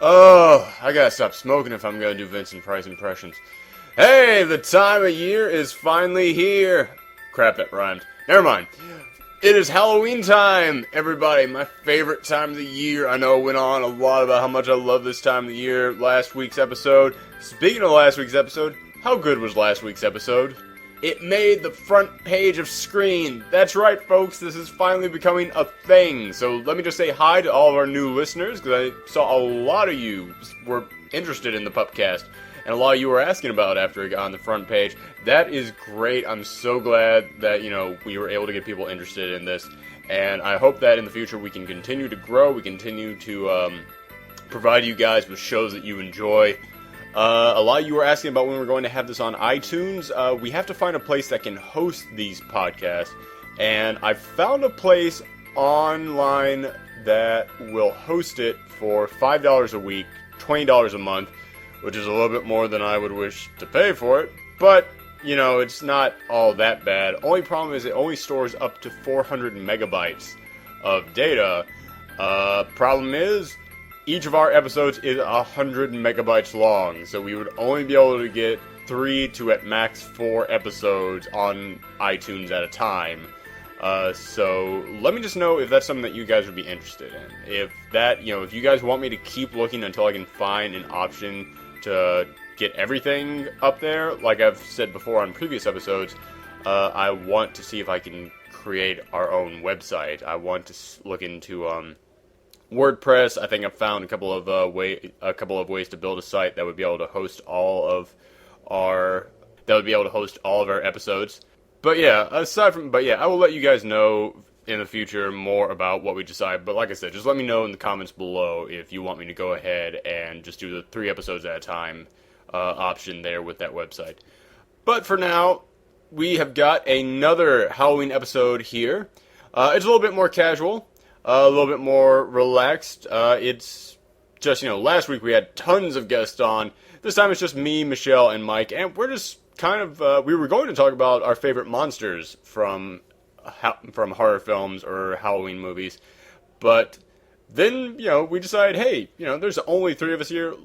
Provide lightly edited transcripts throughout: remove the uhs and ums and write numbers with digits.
Oh, I gotta stop smoking if I'm gonna do Vincent Price impressions. Hey, the time of year is finally here. Crap, that rhymed. Never mind. It is Halloween time, everybody. My favorite time of the year. I know I went on a lot about how much I love this time of the year last week's episode. Speaking of last week's episode, how good was last week's episode? It made the front page of Screen. That's right, folks. This is finally becoming a thing. So let me just say hi to all of our new listeners, because I saw a lot of you were interested in the Pupcast. And a lot of you were asking about it after it got on the front page. That is great. I'm so glad that, we were able to get people interested in this. And I hope that in the future we can continue to grow. We continue to provide you guys with shows that you enjoy. A lot of you were asking about when we're going to have this on iTunes. We have to find a place that can host these podcasts. And I found a place online that will host it for $5 a week, $20 a month, which is a little bit more than I would wish to pay for it. But, it's not all that bad. Only problem is it only stores up to 400 megabytes of data. Problem is, each of our episodes is 100 megabytes long, so we would only be able to get 3 to at max 4 episodes on iTunes at a time. So let me just know if that's something that you guys would be interested in. If that, if you guys want me to keep looking until I can find an option to get everything up there, like I've said before on previous episodes, I want to see if I can create our own website. I want to look into WordPress. I think I've found a couple of ways to build a site that would be able to host all of our episodes. But yeah, I will let you guys know in the future more about what we decide. But like I said, just let me know in the comments below if you want me to go ahead and just do the 3 episodes at a time option there with that website. But for now, we have got another Halloween episode here. It's a little bit more casual. A little bit more relaxed. It's just, last week we had tons of guests on. This time it's just me, Michelle, and Mike, and we're just kind of, we were going to talk about our favorite monsters from horror films or Halloween movies, but then, we decided, hey, there's only 3 of us here,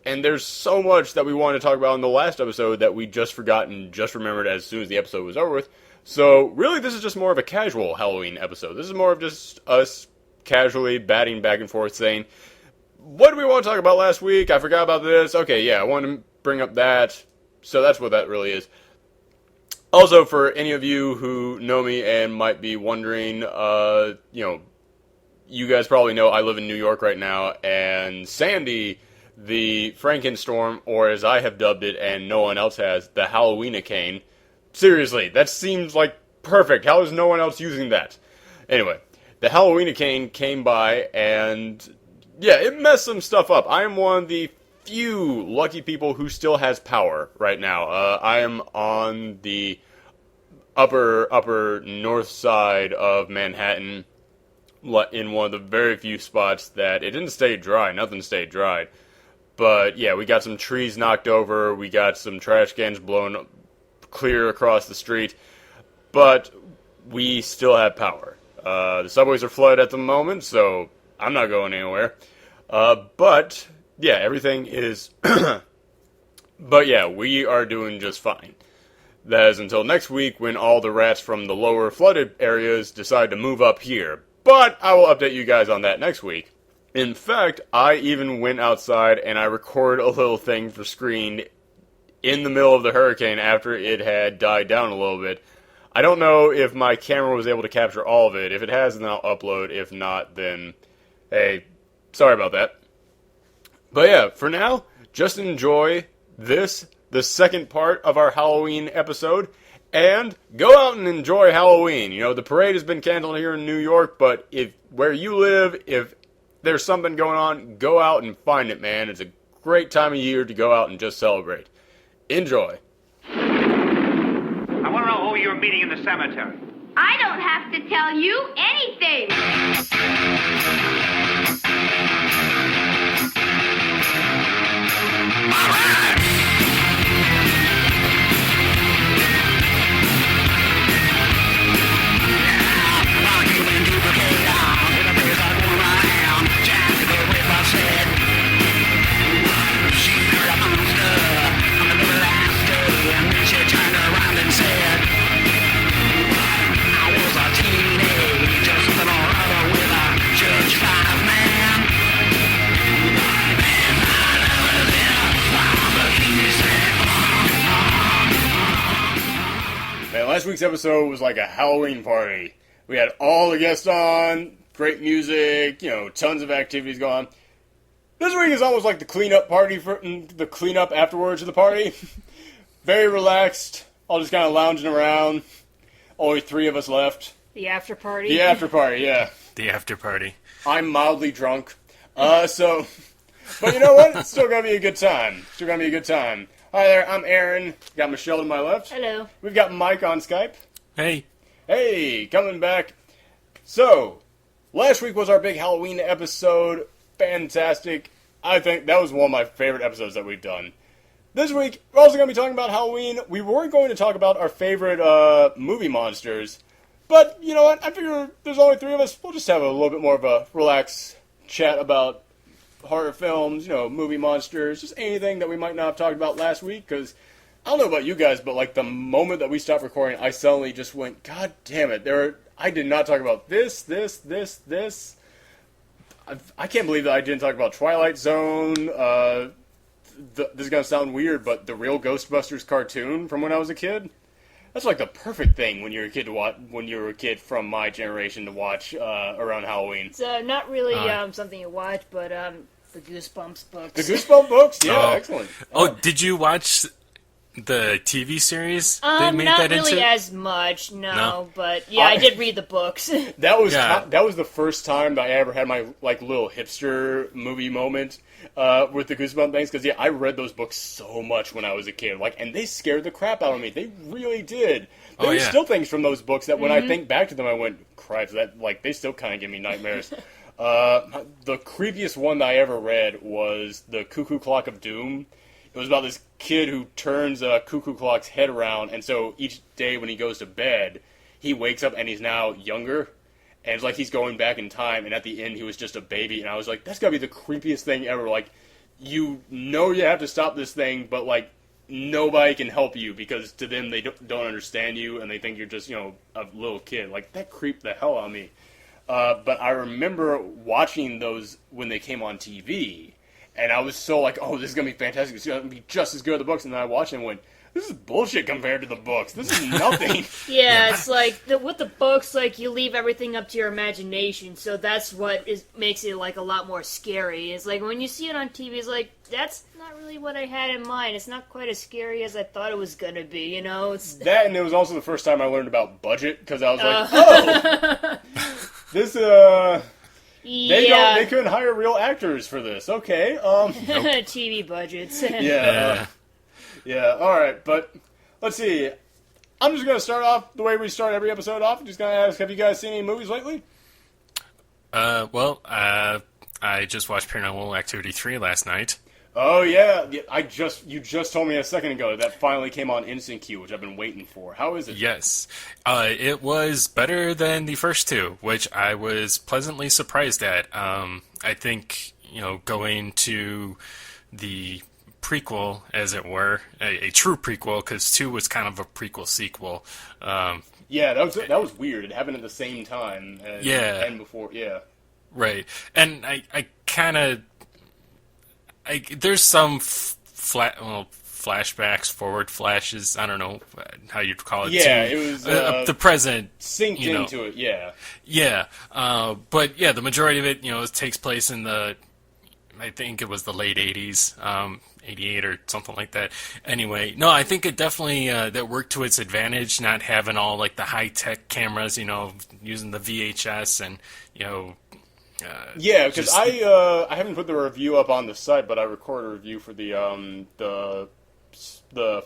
and there's so much that we wanted to talk about in the last episode that we just forgot and just remembered as soon as the episode was over with. So, really, this is just more of a casual Halloween episode. This is more of just us casually batting back and forth saying, what do we want to talk about last week? I forgot about this. Okay, yeah, I want to bring up that. So that's what that really is. Also, for any of you who know me and might be wondering, you guys probably know I live in New York right now, and Sandy, the Frankenstorm, or as I have dubbed it and no one else has, the Halloweenicane. Seriously, that seems like perfect. How is no one else using that? Anyway, the Halloweenicane came by and, yeah, it messed some stuff up. I am one of the few lucky people who still has power right now. I am on the upper north side of Manhattan in one of the very few spots that it didn't stay dry. Nothing stayed dry. But, yeah, we got some trees knocked over. We got some trash cans blown clear across the street, but we still have power. The subways are flooded at the moment, so I'm not going anywhere. But yeah, everything is. But yeah, we are doing just fine. That is until next week when all the rats from the lower flooded areas decide to move up here. But I will update you guys on that next week. In fact, I even went outside and I recorded a little thing for Screen in the middle of the hurricane after it had died down a little bit. I don't know if my camera was able to capture all of it. If it has, then I'll upload. If not, then, hey, sorry about that. But yeah, for now, just enjoy this, the second part of our Halloween episode, and go out and enjoy Halloween. The parade has been canceled here in New York, but where you live, if there's something going on, go out and find it, man. It's a great time of year to go out and just celebrate. Enjoy. I want to know who you're meeting in the cemetery. I don't have to tell you anything. Last week's episode was like a Halloween party. We had all the guests on, great music, tons of activities going on. This week is almost like the cleanup party, the cleanup afterwards of the party. Very relaxed, all just kind of lounging around. Only 3 of us left. The after party? The after party, yeah. The after party. I'm mildly drunk. But you know what? It's still gonna be a good time. Hi there, I'm Aaron. Got Michelle to my left. Hello. We've got Mike on Skype. Hey. Hey, coming back. So, last week was our big Halloween episode. Fantastic. I think that was one of my favorite episodes that we've done. This week, we're also going to be talking about Halloween. We were going to talk about our favorite movie monsters. But, you know what? I figure there's only 3 of us. We'll just have a little bit more of a relaxed chat about horror films, movie monsters, just anything that we might not have talked about last week. Because I don't know about you guys, but like the moment that we stopped recording, I suddenly just went, God damn it. I did not talk about this. I can't believe that I didn't talk about Twilight Zone. This is going to sound weird, but the real Ghostbusters cartoon from when I was a kid. That's like the perfect thing when you're a kid to watch. When you were a kid from my generation to watch around Halloween. It's not really something you watch, but the Goosebumps books. The Goosebumps books, yeah, excellent. Oh, did you watch the TV series they made not that really into? as much, no. But yeah, I did read the books. That was the first time that I ever had my little hipster movie moment with the Goosebumps things, because I read those books so much when I was a kid, and they scared the crap out of me. They really did. There's still things from those books that when I think back to them, I went, "Cripes!" That they still kind of give me nightmares. The creepiest one that I ever read was the Cuckoo Clock of Doom. It was about this kid who turns a cuckoo clock's head around, and so each day when he goes to bed, he wakes up and he's now younger, and it's like he's going back in time, and at the end he was just a baby, and I was like, that's gotta be the creepiest thing ever. You have to stop this thing, but nobody can help you, because to them they don't understand you, and they think you're just, a little kid. That creeped the hell out of me. But I remember watching those when they came on TV, and I was so oh, this is going to be fantastic. It's going to be just as good as the books. And then I watched it and went, this is bullshit compared to the books. This is nothing. Yeah, it's with the books, you leave everything up to your imagination. So that's what makes it, a lot more scary. It's when you see it on TV, it's that's not really what I had in mind. It's not quite as scary as I thought it was going to be, It's that, and it was also the first time I learned about budget, because I was oh, this, They couldn't hire real actors for this. Okay. Nope. TV budgets. Yeah. All right, but let's see. I'm just gonna start off the way we start every episode off. I'm just gonna ask, have you guys seen any movies lately? I just watched Paranormal Activity 3 last night. Oh yeah, you just told me a second ago that finally came on Instant Queue, which I've been waiting for. How is it? Yes, it was better than the first 2, which I was pleasantly surprised at. I think going to the prequel, as it were, a true prequel, because 2 was kind of a prequel sequel. Yeah, that was weird. It happened at the same time. And before, yeah. Right, and I kind of. There's some flashbacks, forward flashes. I don't know how you'd call it. Yeah, it was the present synced into it. Yeah. Yeah, but yeah, the majority of it, it takes place in I think it was the late '80s, '88 or something like that. Anyway, no, I think it definitely that worked to its advantage, not having all the high tech cameras, using the VHS and yeah, because I haven't put the review up on the site, but I recorded a review for the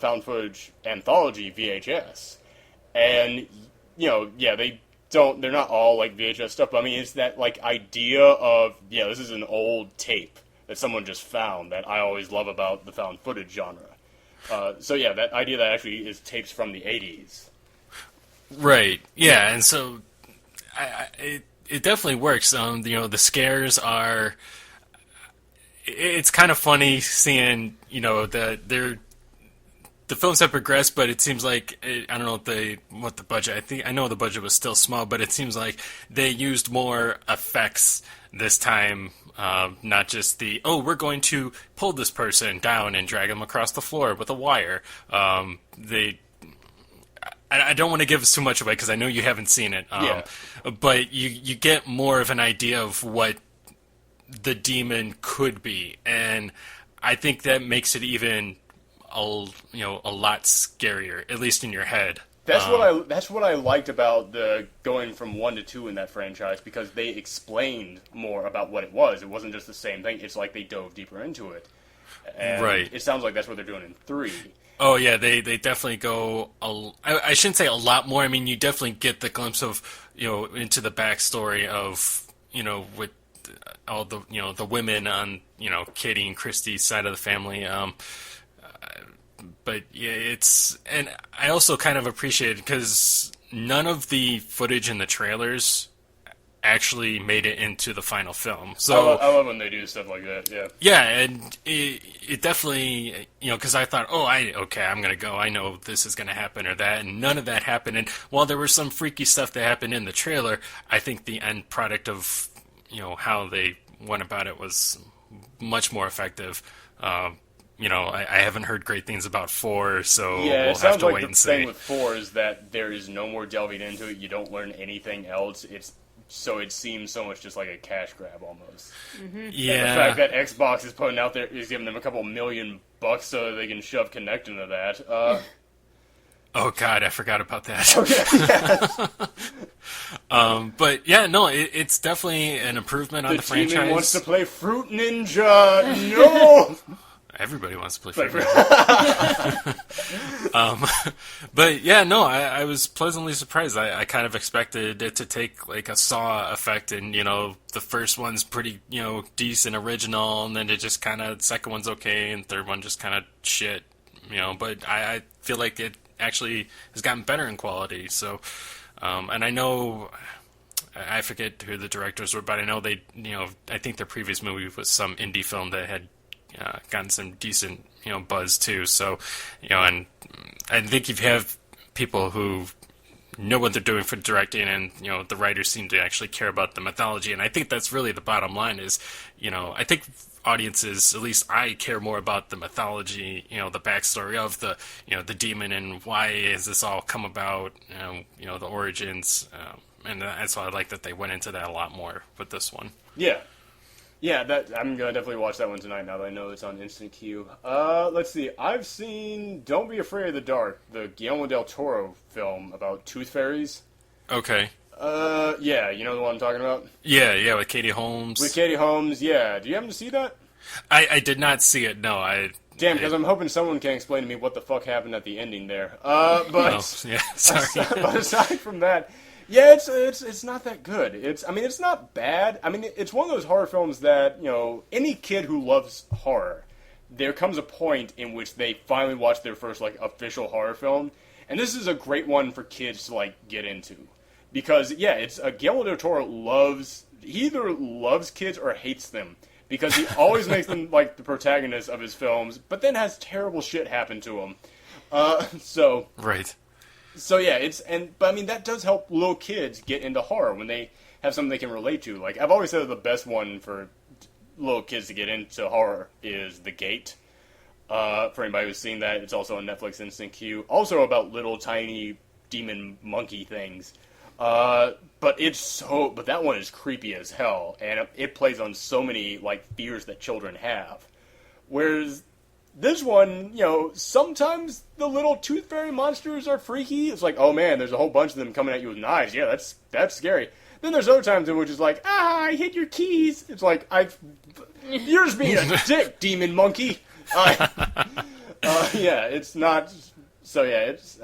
found footage anthology VHS, and they're not all VHS stuff, but I mean it's that idea of this is an old tape that someone just found that I always love about the found footage genre. So yeah, that idea that actually is tapes from the 80s. Right. Yeah, and so it definitely works. The scares are. It's kind of funny seeing, the films have progressed, but it seems I don't know what the budget. I know the budget was still small, but it seems like they used more effects this time. Not just we're going to pull this person down and drag them across the floor with a wire. I don't want to give too much away because I know you haven't seen it. Yeah. But you get more of an idea of what the demon could be, and I think that makes it even a lot scarier, at least in your head. That's what I liked about the going from 1 to 2 in that franchise, because they explained more about what it was. It wasn't just the same thing. It's like they dove deeper into it. And Right. it sounds like that's what they're doing in 3. Oh yeah, they definitely go. I shouldn't say a lot more. I mean, you definitely get the glimpse of into the backstory of with all the the women on Katie and Christy's side of the family. But yeah, and I also kind of appreciate it because none of the footage in the trailers actually made it into the final film. So I love when they do stuff like that. Yeah. yeah, and it definitely because I thought, I'm gonna go. I know this is gonna happen or that, and none of that happened. And while there was some freaky stuff that happened in the trailer, I think the end product of how they went about it was much more effective. I haven't heard great things about 4, so Yeah, we'll it have sounds to like wait the and thing see. with 4 is that there is no more delving into it. You don't learn anything else. So it seems so much just like a cash grab almost. Yeah, The fact that Xbox is putting out there is giving them a couple $1 million so they can shove Kinect into that. oh god, I forgot about that. Okay, But yeah, no, it's definitely an improvement on the the franchise. demon wants to play Fruit Ninja. No. Everybody wants to play Fruit Ninja. But yeah, no, I was pleasantly surprised. I kind of expected it to take like a Saw effect, and the first one's pretty decent original, and then it just kind of second one's okay, and third one just kind of shit. But I feel like it actually has gotten better in quality. So, and I know. I forget who the directors were, but I know they, I think their previous movie was some indie film that had gotten some decent, buzz too. So, and I think if you have people who know what they're doing for directing, and the writers seem to actually care about the mythology, and I think that's really the bottom line. Is I think audiences, at least I, care more about the mythology, the backstory of the the demon and why has this all come about, the origins, and that's why I like that they went into that a lot more with this one. Yeah. Yeah, I'm gonna definitely watch that one tonight now that I know it's on Instant Queue. Let's see. I've seen Don't Be Afraid of the Dark, the Guillermo del Toro film about tooth fairies. Okay. Yeah, you know the one I'm talking about? Yeah, with Katie Holmes. With Katie Holmes, yeah. Do you happen to see that? I did not see it, no. Damn, because I'm hoping someone can explain to me what the fuck happened at the ending there. But yeah, sorry. but aside from that, yeah, it's not that good. It's not bad. I mean, it's one of those horror films that, any kid who loves horror, there comes a point in which they finally watch their first, official horror film, and this is a great one for kids to, get into. Because, yeah, it's Guillermo del Toro he either loves kids or hates them. Because he always makes them, the protagonists of his films, but then has terrible shit happen to him. Right. So yeah, but I mean that does help little kids get into horror when they have something they can relate to. I've always said that the best one for little kids to get into horror is The Gate. For anybody who's seen that, it's also on Netflix Instant Queue. Also about little tiny demon monkey things. But that one is creepy as hell, and it plays on so many fears that children have. Whereas this one, sometimes the little tooth fairy monsters are freaky. It's like, oh man, there's a whole bunch of them coming at you with knives. Yeah, that's scary. Then there's other times in which it's like, I hit your keys. It's like, you're just being a dick, demon monkey. Yeah, it's not. So yeah, it's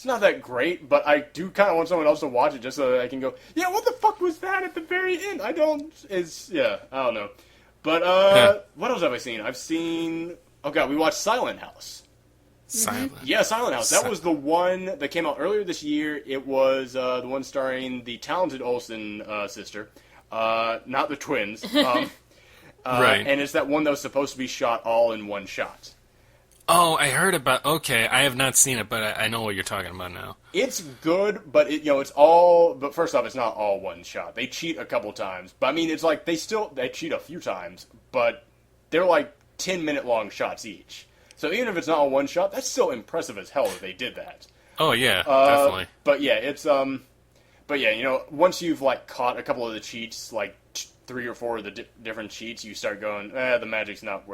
not that great. But I do kind of want someone else to watch it just so that I can go, yeah, what the fuck was that at the very end? I don't know. But what else have I seen? I've seen. Oh god, we watched Silent House. Silent. Yeah, Silent House. That was the one that came out earlier this year. It was the one starring the talented Olsen sister, not the twins. Right. And it's that one that was supposed to be shot all in one shot. Oh, I heard about. Okay, I have not seen it, but I know what you're talking about now. It's good, but it's all. But first off, it's not all one shot. They cheat a couple times, but I mean, it's like they cheat a few times, but they're 10-minute long shots each. So even if it's not all one shot, that's still impressive as hell that they did that. Oh yeah, definitely. But yeah, it's but yeah, you know, once you've like caught a couple of the cheats, like 3 or 4 of the different cheats, you start going, the magic's not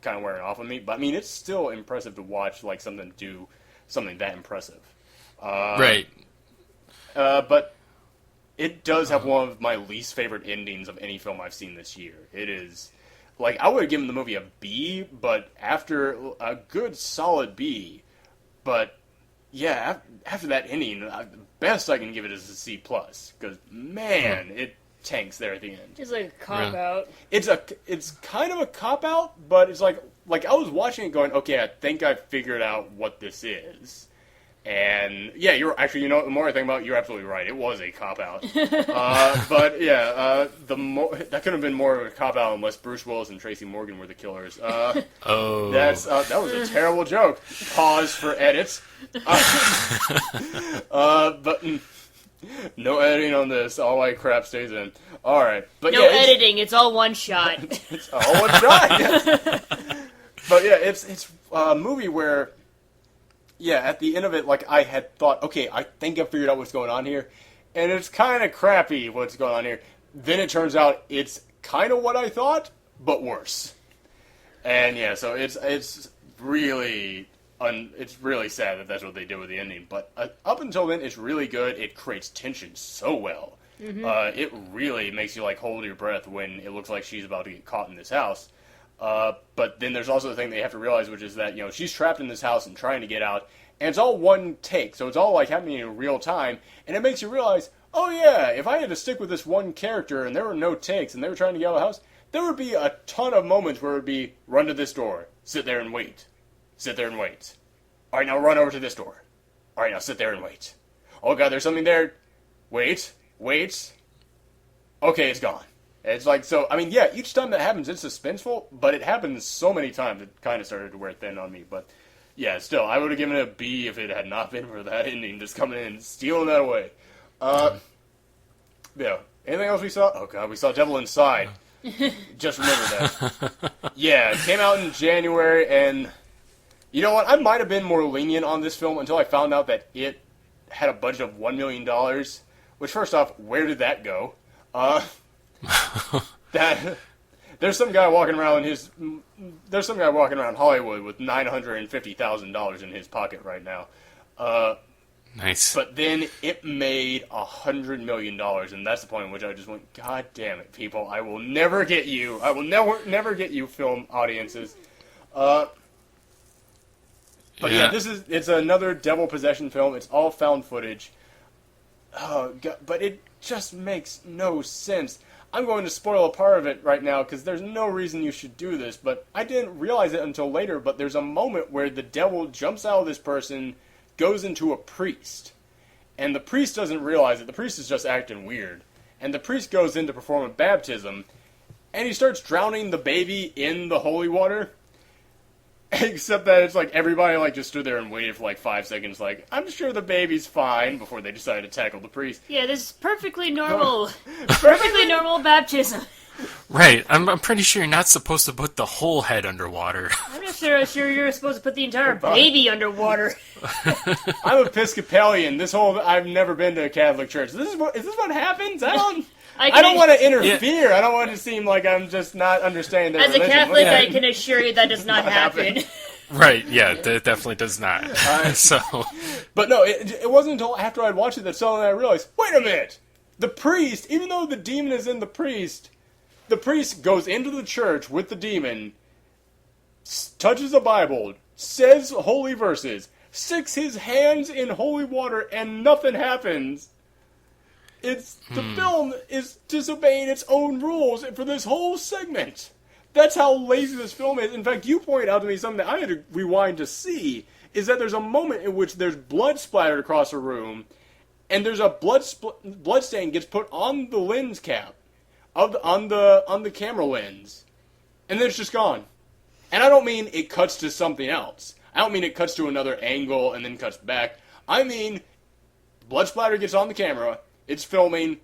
kind of wearing off on me. But I mean, it's still impressive to watch like something do something that impressive. Right. But it does have one of my least favorite endings of any film I've seen this year. It is, like, I would have given the movie a B, but after a good solid B, but yeah, after that ending, the best I can give it is a C+, because, man, it tanks there at the end. Just like a cop-out. It's kind of a cop-out, but it's like I was watching it going, okay, I think I figured out what this is. And yeah, you're actually, you know, the more I think about it, you're absolutely right. It was a cop out, but yeah, that could have been more of a cop out unless Bruce Willis and Tracy Morgan were the killers. That was a terrible joke. Pause for edits. But no editing on this. All my crap stays in. All right, but no editing. It's all one shot. It's all one shot. Yes. But yeah, it's a movie where. Yeah, at the end of it, like, I had thought, okay, I think I figured out what's going on here, and it's kind of crappy what's going on here. Then it turns out it's kind of what I thought, but worse. And yeah, so it's really sad that that's what they did with the ending. But up until then, it's really good. It creates tension so well. Mm-hmm. It really makes you like hold your breath when it looks like she's about to get caught in this house. But then there's also the thing that you have to realize, which is that, you know, she's trapped in this house and trying to get out, and it's all one take, so it's all like happening in real time, and it makes you realize, oh yeah, if I had to stick with this one character and there were no takes and they were trying to get out of the house, there would be a ton of moments where it would be, run to this door, sit there and wait, sit there and wait. Alright, now run over to this door. Alright, now sit there and wait. Oh god, there's something there. Wait. Okay, it's gone. It's like, so, I mean, yeah, each time that happens, it's suspenseful, but it happens so many times, it kind of started to wear thin on me. But, yeah, still, I would have given it a B if it had not been for that ending just coming in and stealing that away. Yeah, anything else we saw? Oh, God, we saw Devil Inside. Just remember that. Yeah, it came out in January, and, you know what, I might have been more lenient on this film until I found out that it had a budget of $1 million, which, first off, where did that go? There's some guy walking around Hollywood with $950,000 in his pocket right now. Nice. But then it made $100 million, and that's the point in which I just went, God damn it, people! I will never get you. I will never get you, film audiences. But yeah, it's another devil possession film. It's all found footage. Oh God, but it just makes no sense. I'm going to spoil a part of it right now because there's no reason you should do this, but I didn't realize it until later, but there's a moment where the devil jumps out of this person, goes into a priest, and the priest doesn't realize it. The priest is just acting weird. And the priest goes in to perform a baptism, and he starts drowning the baby in the holy water. Except that it's like everybody like just stood there and waited for like 5 seconds, like, I'm sure the baby's fine, before they decided to tackle the priest. Yeah, this is perfectly normal. Perfectly normal baptism. Right. I'm pretty sure you're not supposed to put the whole head underwater. I'm not sure you're supposed to put the entire baby underwater. I'm Episcopalian. I've never been to a Catholic church. Is this what happens? I don't want to interfere. Yeah. I don't want to seem like I'm just not understanding their religion. As a Catholic, I can assure you that does not happen. Right, yeah, that definitely does not. But no, it wasn't until after I'd watched it that suddenly I realized, wait a minute! The priest, even though the demon is in the priest goes into the church with the demon, touches the Bible, says holy verses, sticks his hands in holy water, and nothing happens. The film is disobeying its own rules for this whole segment. That's how lazy this film is. In fact, you pointed out to me something that I had to rewind to see, is that there's a moment in which there's blood splattered across a room, and there's a blood stain gets put on the lens cap, on the camera lens, and then it's just gone. And I don't mean it cuts to something else. I don't mean it cuts to another angle and then cuts back. I mean, blood splatter gets on the camera, it's filming,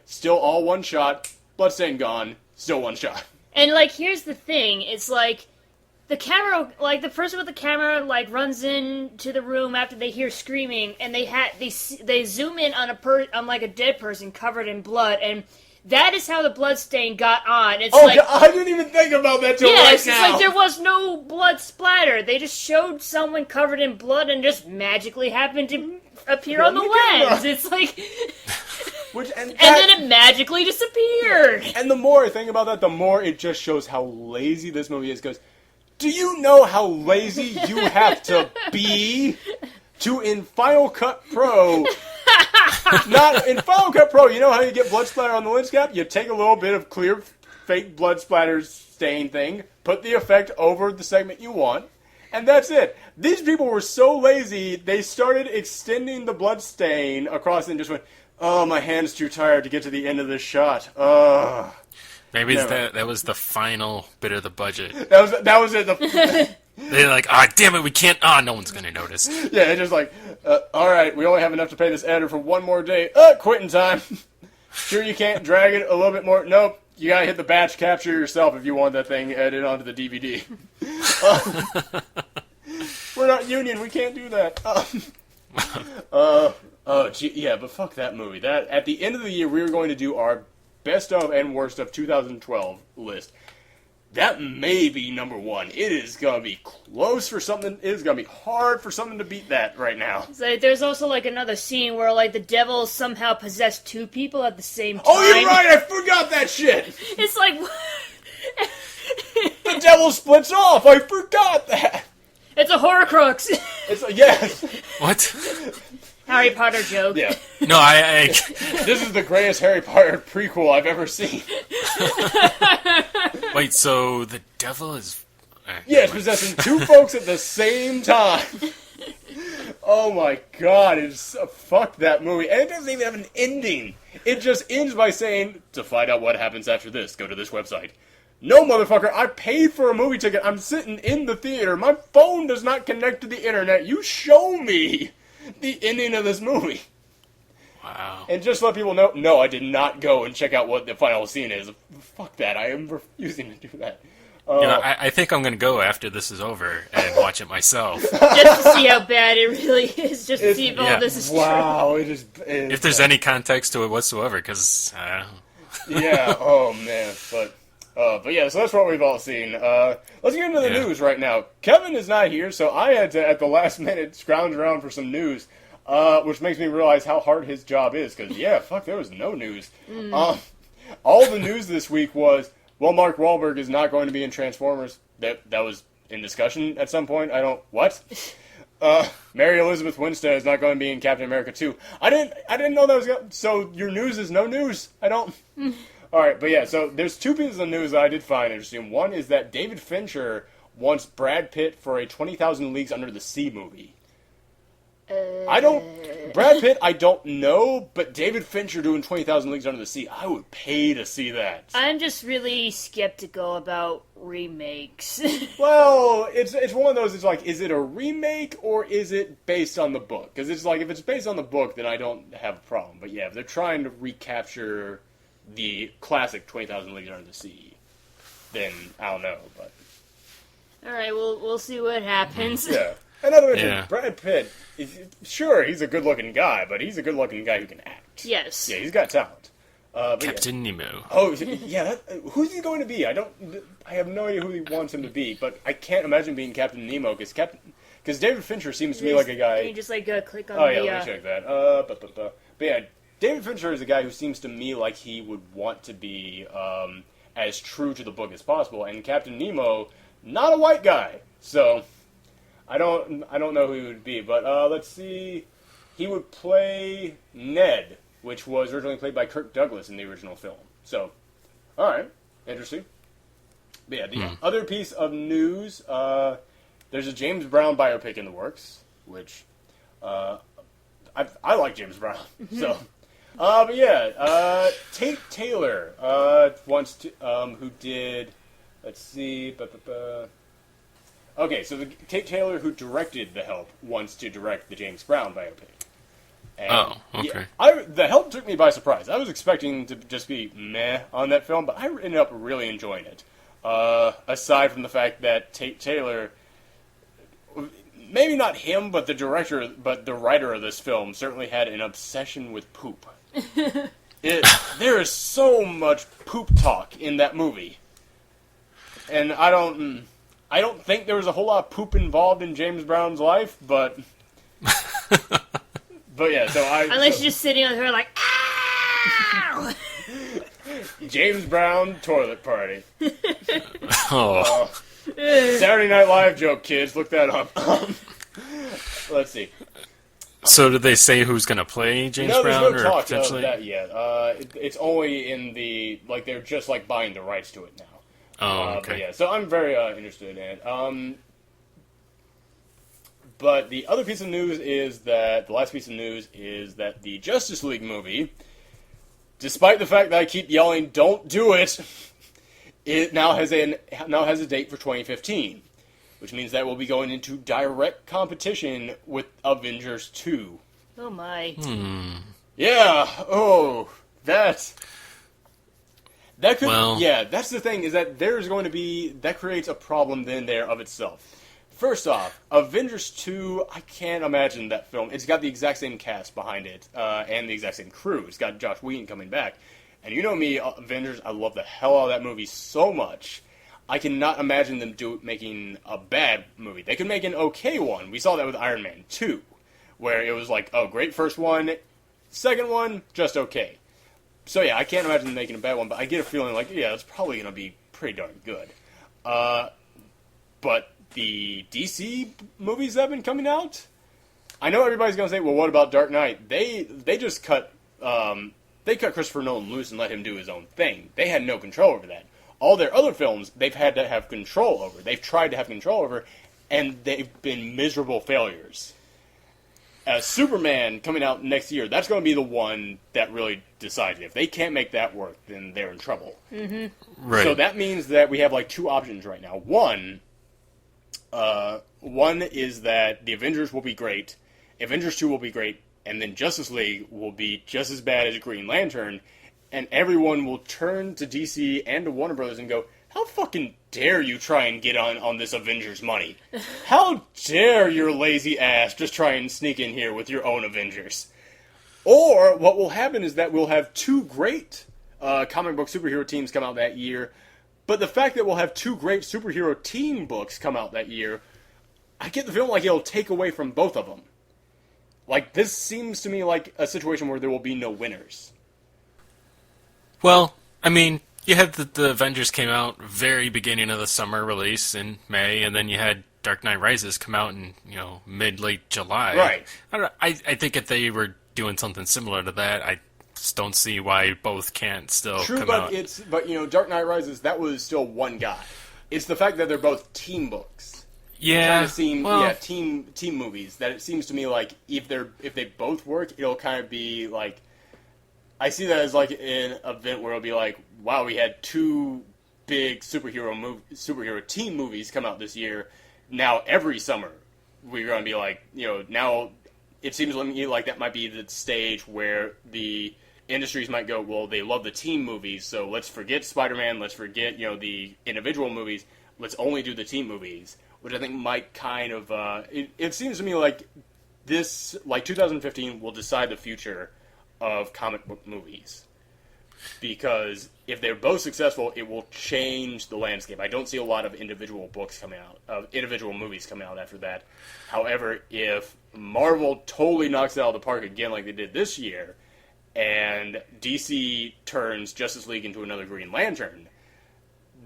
still all one shot, bloodstain gone, still one shot. And, like, here's the thing, it's like, the camera, like the person with the camera, like runs into the room after they hear screaming, and they zoom in on on like a dead person covered in blood, and that is how the blood stain got on. It's like, I didn't even think about that till yes, right it's now. like there was no blood splatter. They just showed someone covered in blood and just magically happened to appear on the lens. It's like, and then it magically disappeared. And the more I think about that, the more it just shows how lazy this movie is. Because, do you know how lazy you have to be to, in Final Cut Pro... Not in Final Cut Pro, you know how you get blood splatter on the lens cap? You take a little bit of clear fake blood splatter stain thing, put the effect over the segment you want, and that's it. These people were so lazy, they started extending the blood stain across and just went, oh, my hand's too tired to get to the end of this shot. Ugh. Maybe that was the final bit of the budget. That was it. They're like, ah, damn it, we can't. Ah, no one's gonna notice. Yeah, it's just like, all right, we only have enough to pay this editor for one more day. Quitting time. Sure, you can't drag it a little bit more. Nope, you gotta hit the batch capture yourself if you want that thing edited onto the DVD. We're not union, we can't do that. Yeah, but fuck that movie. That at the end of the year, we were going to do our best of and worst of 2012 list. That may be number one. It is going to be close for something. It is going to be hard for something to beat that right now. It's like, there's also like another scene where like the devil somehow possessed two people at the same time. Oh, you're right. I forgot that shit. It's like... The devil splits off. I forgot that. It's a Horcrux. It's like, yes. What? Harry Potter joke. Yeah. No, I This is the greatest Harry Potter prequel I've ever seen. Wait, so the devil is... Yeah, it's possessing two folks at the same time. Oh my god, fuck that movie. And it doesn't even have an ending. It just ends by saying, to find out what happens after this, go to this website. No, motherfucker, I paid for a movie ticket. I'm sitting in the theater. My phone does not connect to the internet. You show me the ending of this movie. Wow. And just let people know, no, I did not go and check out what the final scene is. Fuck that, I am refusing to do that. I think I'm going to go after this is over and watch it myself. Just to see how bad it really is, just to see if all this is wow, true. it is If there's any context to it whatsoever, because... yeah, oh man, but yeah, so that's what we've all seen. Let's get into the news right now. Kevin is not here, so I had to, at the last minute, scrounge around for some news, which makes me realize how hard his job is, because, yeah, fuck, there was no news. All the news this week was, well, Mark Wahlberg is not going to be in Transformers. That was in discussion at some point. What? Mary Elizabeth Winstead is not going to be in Captain America 2. I didn't know that was so your news is no news. Alright, but yeah, so there's two pieces of news that I did find interesting. One is that David Fincher wants Brad Pitt for a 20,000 Leagues Under the Sea movie. Brad Pitt, I don't know, but David Fincher doing 20,000 Leagues Under the Sea, I would pay to see that. I'm just really skeptical about remakes. Well, it's one of those, it's like, is it a remake or is it based on the book? Because it's like, if it's based on the book, then I don't have a problem. But yeah, if they're trying to recapture the classic 20,000 Leagues Under the Sea, then I don't know, but... Alright, we'll see what happens. Yeah. Another mention, Brad Pitt, sure, he's a good-looking guy, but he's a good-looking guy who can act. Yes. Yeah, he's got talent. Captain Nemo. Oh, yeah, who's he going to be? I have no idea who he wants him to be, but I can't imagine being Captain Nemo, because David Fincher seems to me like a guy... Can you just, click on let me check that. But yeah, David Fincher is a guy who seems to me like he would want to be as true to the book as possible, and Captain Nemo, not a white guy, so... I don't know who he would be, but let's see. He would play Ned, which was originally played by Kirk Douglas in the original film. So, all right, interesting. But yeah, the other piece of news, there's a James Brown biopic in the works, which I like James Brown. So, but yeah, Tate Taylor wants to who did. Let's see. Okay, so Tate Taylor, who directed The Help, wants to direct the James Brown biopic. And okay. Yeah, The Help took me by surprise. I was expecting to just be meh on that film, but I ended up really enjoying it. Aside from the fact that Taylor, maybe not him, but the writer of this film certainly had an obsession with poop. There is so much poop talk in that movie, and I don't think there was a whole lot of poop involved in James Brown's life, but yeah. Unless you're just sitting on her like, ow! James Brown toilet party. Oh. Saturday Night Live joke, kids. Look that up. Let's see. So did they say who's going to play James No, Brown? there's no or talk potentially? of that yet. It's only in the, like, they're just, like, buying the rights to it now. Oh, okay. But yeah, so I'm very interested in it. But the other piece of news is that, the last piece of news is that the Justice League movie, despite the fact that I keep yelling, don't do it, it now has a date for 2015, which means that we'll be going into direct competition with Avengers 2. Oh my. Yeah. Oh, that could. Well. Yeah, that's the thing, is that there's going to be, that creates a problem then there of itself. First off, Avengers 2, I can't imagine that film. It's got the exact same cast behind it, and the exact same crew. It's got Josh Whedon coming back. And you know me, Avengers, I love the hell out of that movie so much. I cannot imagine them making a bad movie. They could make an okay one. We saw that with Iron Man 2, where it was like, oh, great first one, second one, just okay. So yeah, I can't imagine them making a bad one, but I get a feeling like, yeah, it's probably going to be pretty darn good. But the DC movies that have been coming out, I know everybody's going to say, well, what about Dark Knight? They just cut Christopher Nolan loose and let him do his own thing. They had no control over that. All their other films, they've had to have control over. They've tried to have control over, and they've been miserable failures. Superman coming out next year, that's going to be the one that really decides it. If they can't make that work, then they're in trouble. Mm-hmm. Right. So that means that we have like two options right now. One is that the Avengers will be great, Avengers 2 will be great, and then Justice League will be just as bad as Green Lantern, and everyone will turn to DC and to Warner Brothers and go, how fucking dare you try and get on this Avengers money? How dare your lazy ass just try and sneak in here with your own Avengers? Or what will happen is that we'll have two great comic book superhero teams come out that year, but the fact that we'll have two great superhero team books come out that year, I get the feeling like it'll take away from both of them. Like, this seems to me like a situation where there will be no winners. Well, I mean, you had the Avengers came out very beginning of the summer release in May, and then you had Dark Knight Rises come out in, mid-late July. Right. I think if they were doing something similar to that, I just don't see why both can't still come out. But Dark Knight Rises, that was still one guy. It's the fact that they're both team books. Yeah. Team movies. That it seems to me like if they both work, it'll kind of be like, I see that as like an event where it'll be like, wow, we had two big superhero team movies come out this year. Now every summer we're going to be like, now it seems like that might be the stage where the industries might go, well, they love the team movies, so let's forget Spider-Man, let's forget the individual movies, let's only do the team movies, which I think might kind of it seems to me like this, like 2015 will decide the future of comic book movies, because if they're both successful, it will change the landscape. I don't see a lot of individual movies coming out after that. However, if Marvel totally knocks it out of the park again like they did this year, and DC turns Justice League into another Green Lantern,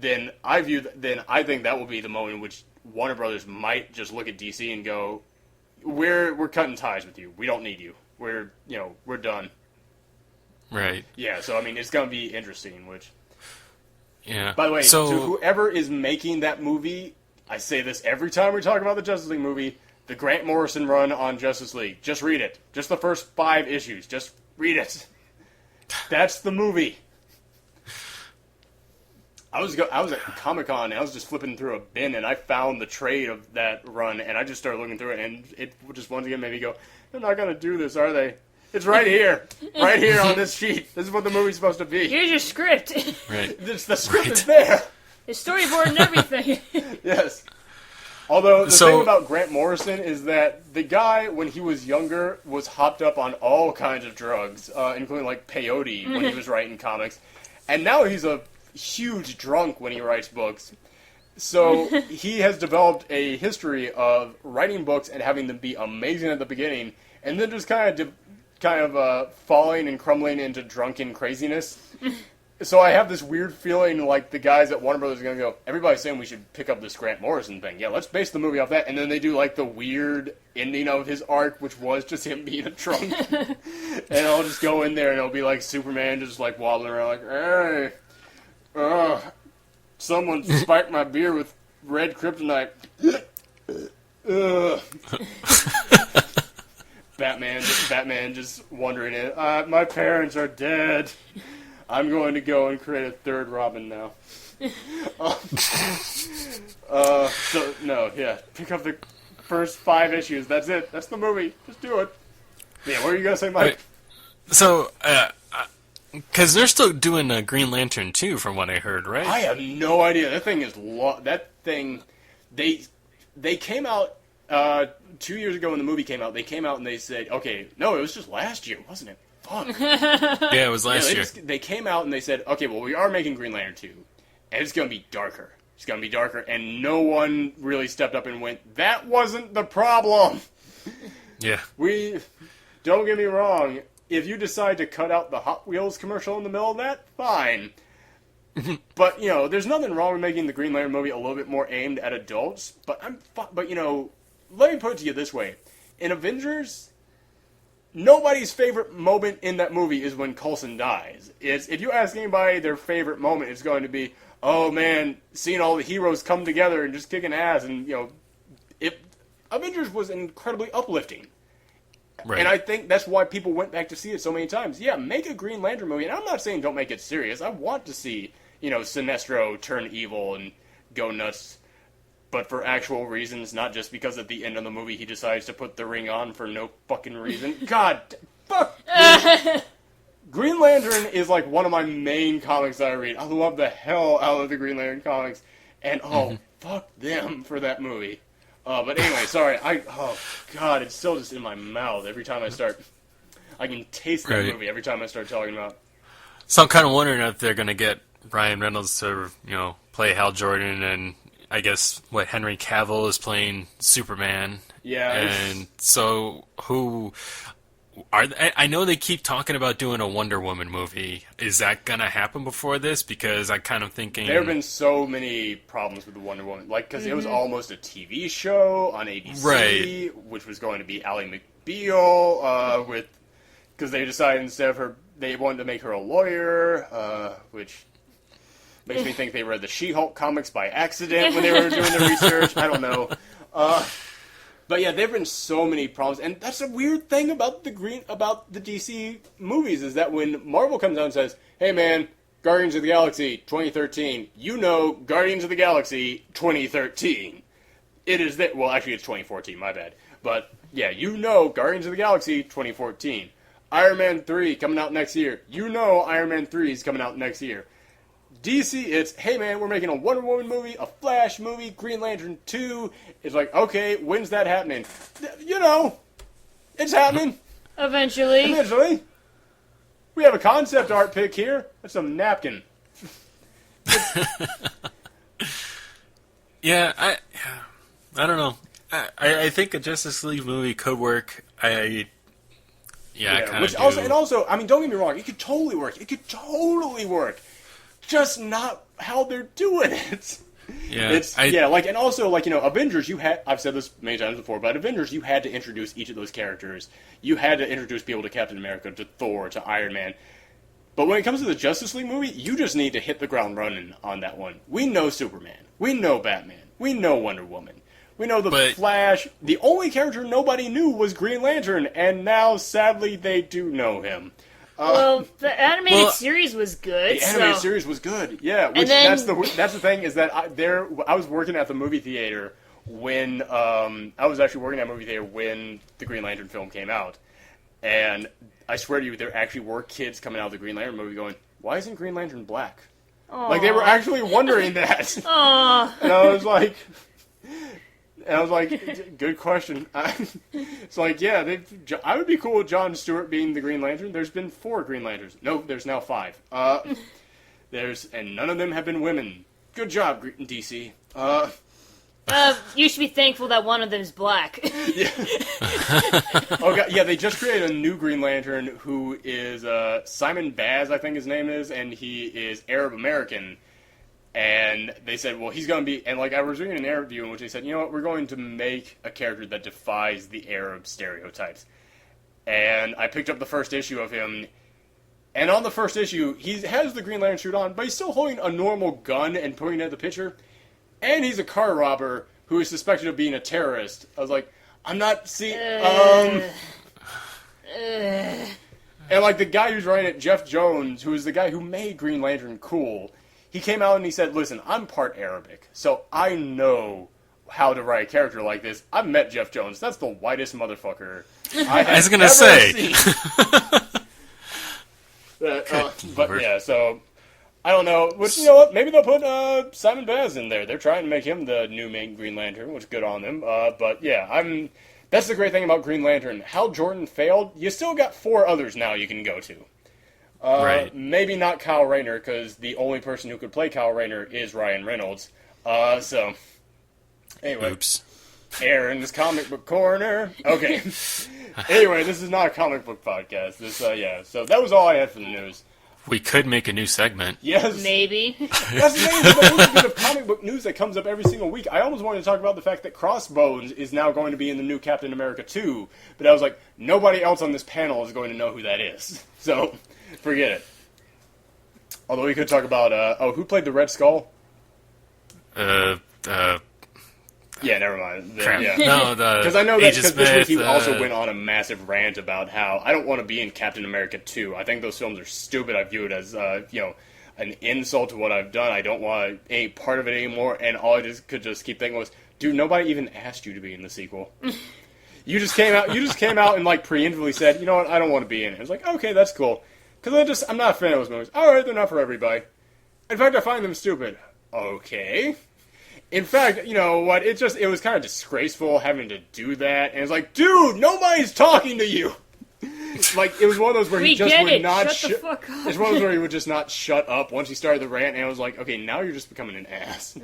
then I think that will be the moment in which Warner Brothers might just look at DC and go, we're cutting ties with you. We don't need you. We're done. Right. Yeah, so I mean, it's going to be interesting, which... Yeah. By the way, so to whoever is making that movie, I say this every time we talk about the Justice League movie, the Grant Morrison run on Justice League. Just read it. Just the first 5 issues. Just read it. That's the movie. I was at Comic-Con, and I was just flipping through a bin, and I found the trade of that run, and I just started looking through it, and it just once again made me go, they're not going to do this, are they? It's right here. Right here on this sheet. This is what the movie's supposed to be. Here's your script. right. The script is there. His storyboard and everything. Yes. Although, the thing about Grant Morrison is that the guy, when he was younger, was hopped up on all kinds of drugs, including, like, peyote when he was writing comics. And now he's a huge drunk when he writes books. So, he has developed a history of writing books and having them be amazing at the beginning, and then just kind of falling and crumbling into drunken craziness. So I have this weird feeling like the guys at Warner Brothers are going to go, everybody's saying we should pick up this Grant Morrison thing. Yeah, let's base the movie off that. And then they do, like, the weird ending of his arc, which was just him being a drunk. And I'll just go in there and it'll be like Superman just, like, wobbling around like, hey, someone spiked my beer with red kryptonite. Batman just wondering it. My parents are dead. I'm going to go and create a third Robin now. Pick up the first 5 issues. That's it. That's the movie. Just do it. Yeah, what are you going to say, Mike? So, because they're still doing Green Lantern 2, from what I heard, right? I have no idea. That thing is... They came out... 2 years ago when the movie came out, they came out and they said, okay, no, it was just last year, wasn't it? Fuck. Yeah, it was last year. They came out and they said, okay, well, we are making Green Lantern 2, and it's going to be darker. It's going to be darker, and no one really stepped up and went, that wasn't the problem. Yeah. Don't get me wrong, if you decide to cut out the Hot Wheels commercial in the middle of that, fine. But, there's nothing wrong with making the Green Lantern movie a little bit more aimed at adults, but let me put it to you this way. In Avengers... nobody's favorite moment in that movie is when Coulson dies. If you ask anybody their favorite moment, it's going to be, oh man, seeing all the heroes come together and just kicking ass. And, Avengers was incredibly uplifting. Right. And I think that's why people went back to see it so many times. Yeah, make a Green Lantern movie. And I'm not saying don't make it serious. I want to see, Sinestro turn evil and go nuts. But for actual reasons, not just because at the end of the movie he decides to put the ring on for no fucking reason. God, fuck! Green Lantern is like one of my main comics that I read. I love the hell out of the Green Lantern comics. And, fuck them for that movie. But anyway, sorry. God, it's still just in my mouth every time I start. I can taste that movie every time I start talking about it. So I'm kind of wondering if they're going to get Ryan Reynolds to, play Hal Jordan, and I guess Henry Cavill is playing Superman. Yeah. And so who are they? I know they keep talking about doing a Wonder Woman movie. Is that going to happen before this? Because I'm kind of thinking... there have been so many problems with the Wonder Woman. Because it was almost a TV show on ABC, right, which was going to be Ally McBeal, because they decided instead of her, they wanted to make her a lawyer, which... makes me think they read the She-Hulk comics by accident when they were doing their research. I don't know. But yeah, there have been so many problems. And that's a weird thing about the DC movies, is that when Marvel comes out and says, hey man, Guardians of the Galaxy 2013, Guardians of the Galaxy 2013. It is that, well, actually it's 2014, my bad. But yeah, Guardians of the Galaxy 2014. Iron Man 3 coming out next year. Iron Man 3 is coming out next year. DC, it's, hey man, we're making a Wonder Woman movie, a Flash movie, Green Lantern 2. It's like, okay, when's that happening? It's happening. Eventually. We have a concept art pick here. That's some napkin. Yeah, I don't know. I think a Justice League movie could work. I kind of do. Also, I mean, don't get me wrong, it could totally work. Just not how they're doing it. Yeah. Avengers, I've said this many times before, but Avengers, you had to introduce each of those characters. You had to introduce people to Captain America, to Thor, to Iron Man. But when it comes to the Justice League movie, you just need to hit the ground running on that one. We know Superman. We know Batman. We know Wonder Woman. We know Flash. The only character nobody knew was Green Lantern, and now, sadly, they do know him. The animated series was good. The animated series was good, yeah. That's the thing, is that I was working at the movie theater when the Green Lantern film came out, and I swear to you, there actually were kids coming out of the Green Lantern movie going, "Why isn't Green Lantern black? Like, they were actually wondering that. Aww. And I was like, good question. It's like, yeah, I would be cool with Jon Stewart being the Green Lantern. There's been 4 Green Lanterns. No, there's now 5. And none of them have been women. Good job, DC. You should be thankful that one of them is black. Yeah. Oh god, yeah, they just created a new Green Lantern who is Simon Baz, I think his name is, and he is Arab American. And they said, well, he's going to be... And, like, I was reading an interview in which they said, you know what, we're going to make a character that defies the Arab stereotypes. And I picked up the first issue of him, and on the first issue, he has the Green Lantern suit on, but he's still holding a normal gun and pointing at the picture. And he's a car robber who is suspected of being a terrorist. I was like, I'm not... And, like, the guy who's writing it, Jeff Jones, who is the guy who made Green Lantern cool... He came out and he said, listen, I'm part Arabic, so I know how to write a character like this. I've met Jeff Jones. That's the whitest motherfucker I was going to say. But yeah, so, I don't know. Which, you know what, maybe they'll put Simon Baz in there. They're trying to make him the new main Green Lantern, which is good on them. But yeah, that's the great thing about Green Lantern. Hal Jordan failed. You still got 4 others now you can go to. Right. Maybe not Kyle Rayner, because the only person who could play Kyle Rayner is Ryan Reynolds. So, anyway. Oops. Aaron's Comic Book Corner. Okay. Anyway, this is not a comic book podcast. Yeah. So that was all I had for the news. We could make a new segment. Yes. Maybe. That's the thing. There's a bit of comic book news that comes up every single week. I almost wanted to talk about the fact that Crossbones is now going to be in the new Captain America 2, but I was like, nobody else on this panel is going to know who that is. So... forget it. Although we could talk about, who played the Red Skull? Yeah, never mind. Crap. Yeah. No, because I know that because this week he Smith, also went on a massive rant about how I don't want to be in Captain America 2. I think those films are stupid. I view it as, an insult to what I've done. I don't want any part of it anymore. And all I could keep thinking was, dude, nobody even asked you to be in the sequel. You just came out and like preemptively said, you know what, I don't want to be in it. I was like, okay, that's cool. Because I'm not a fan of those movies. Alright, they're not for everybody. In fact, I find them stupid. Okay. In fact, you know what, it was kind of disgraceful having to do that. And it's like, dude, nobody's talking to you! Like, it was one of those where he just would not shut the fuck up. It's one of those where he would just not shut up once he started the rant, and I was like, okay, now you're just becoming an ass.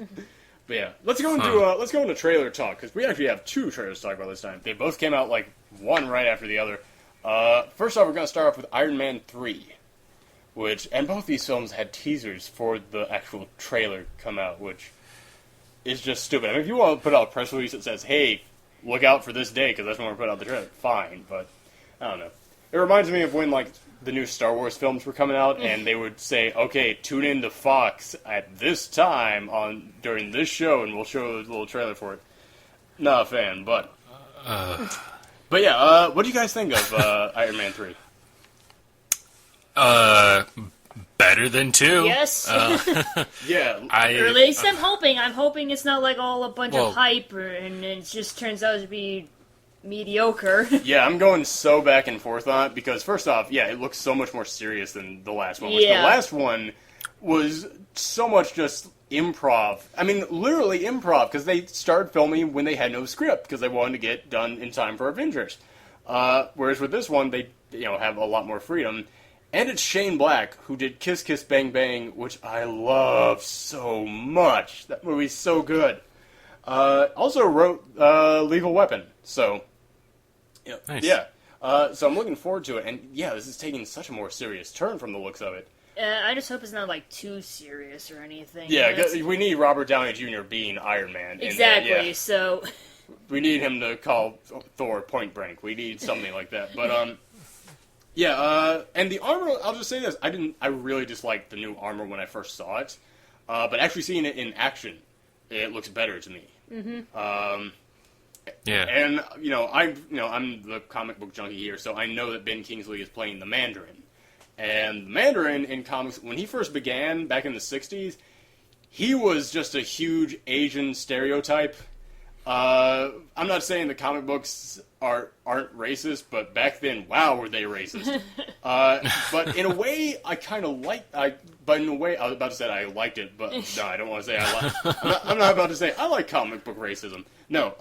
But yeah, let's go into trailer talk, because we actually have 2 trailers to talk about this time. They both came out, like, one right after the other. First off, we're going to start off with Iron Man 3, and both these films had teasers for the actual trailer come out, which is just stupid. I mean, if you want to put out a press release that says, hey, look out for this day, because that's when we're putting out the trailer, fine, but, I don't know. It reminds me of when, like, the new Star Wars films were coming out, and they would say, okay, tune in to Fox at this time during this show, and we'll show a little trailer for it. Not a fan, but... But yeah, what do you guys think of Iron Man 3? Better than 2. Yes. Yeah. Or at least I'm hoping. I'm hoping it's not like all a bunch of hype, and it just turns out to be mediocre. Yeah, I'm going so back and forth on it, because first off, yeah, it looks so much more serious than the last one. Which the last one was so much just improv. I mean, literally improv, because they started filming when they had no script, because they wanted to get done in time for Avengers. Whereas with this one, they have a lot more freedom. And it's Shane Black, who did Kiss Kiss Bang Bang, which I love so much. That movie's so good. Also wrote Lethal Weapon, so... Nice. Yeah. So I'm looking forward to it, and yeah, this is taking such a more serious turn from the looks of it. I just hope it's not, like, too serious or anything. Yeah, cause we need Robert Downey Jr. being Iron Man. Exactly, so... We need him to call Thor Point Blank. We need something like that. But, yeah, and the armor, I'll just say this. I really disliked the new armor when I first saw it. But actually seeing it in action, it looks better to me. Mm-hmm. Yeah. And, I'm the comic book junkie here, so I know that Ben Kingsley is playing the Mandarin. And the Mandarin in comics, when he first began back in the 60s, he was just a huge Asian stereotype. I'm not saying the comic books aren't racist, but back then, wow, were they racist. But in a way, I kind of but in a way, I was about to say I liked it, but no, I don't want to say I like. I'm not about to say I like comic book racism. No,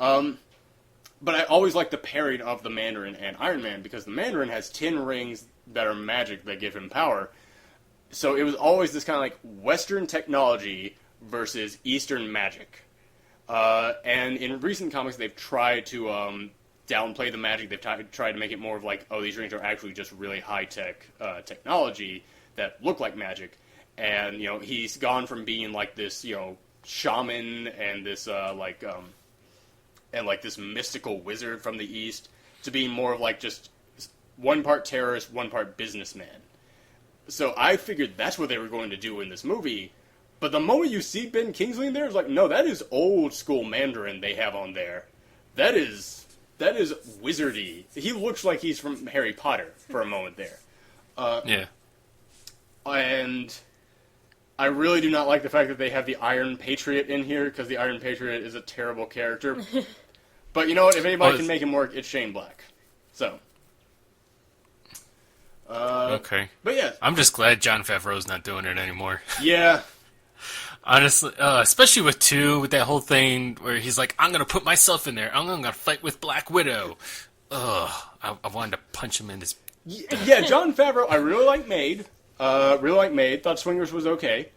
but I always like the pairing of the Mandarin and Iron Man, because the Mandarin has 10 rings that are magic that give him power. So it was always this kind of like Western technology versus Eastern magic. And in recent comics, they've tried to downplay the magic. They've tried to make it more of like, oh, these rings are actually just really high-tech technology that look like magic. And, you know, he's gone from being like this, you know, shaman and this, this mystical wizard from the East to being more of like just one part terrorist, one part businessman. So I figured that's what they were going to do in this movie. But the moment you see Ben Kingsley in there, it's like, no, that is old school Mandarin they have on there. That is wizardy. He looks like he's from Harry Potter for a moment there. Yeah. And I really do not like the fact that they have the Iron Patriot in here, because the Iron Patriot is a terrible character. But you know what? If anybody can make him work, it's Shane Black. So. Okay. But yeah. I'm just glad Jon Favreau's not doing it anymore. Yeah. Honestly, especially with 2, with that whole thing where he's like, I'm going to put myself in there. I'm going to fight with Black Widow. Ugh. I wanted to punch him in his... Yeah, Jon Favreau, I really like Made. Thought Swingers was okay.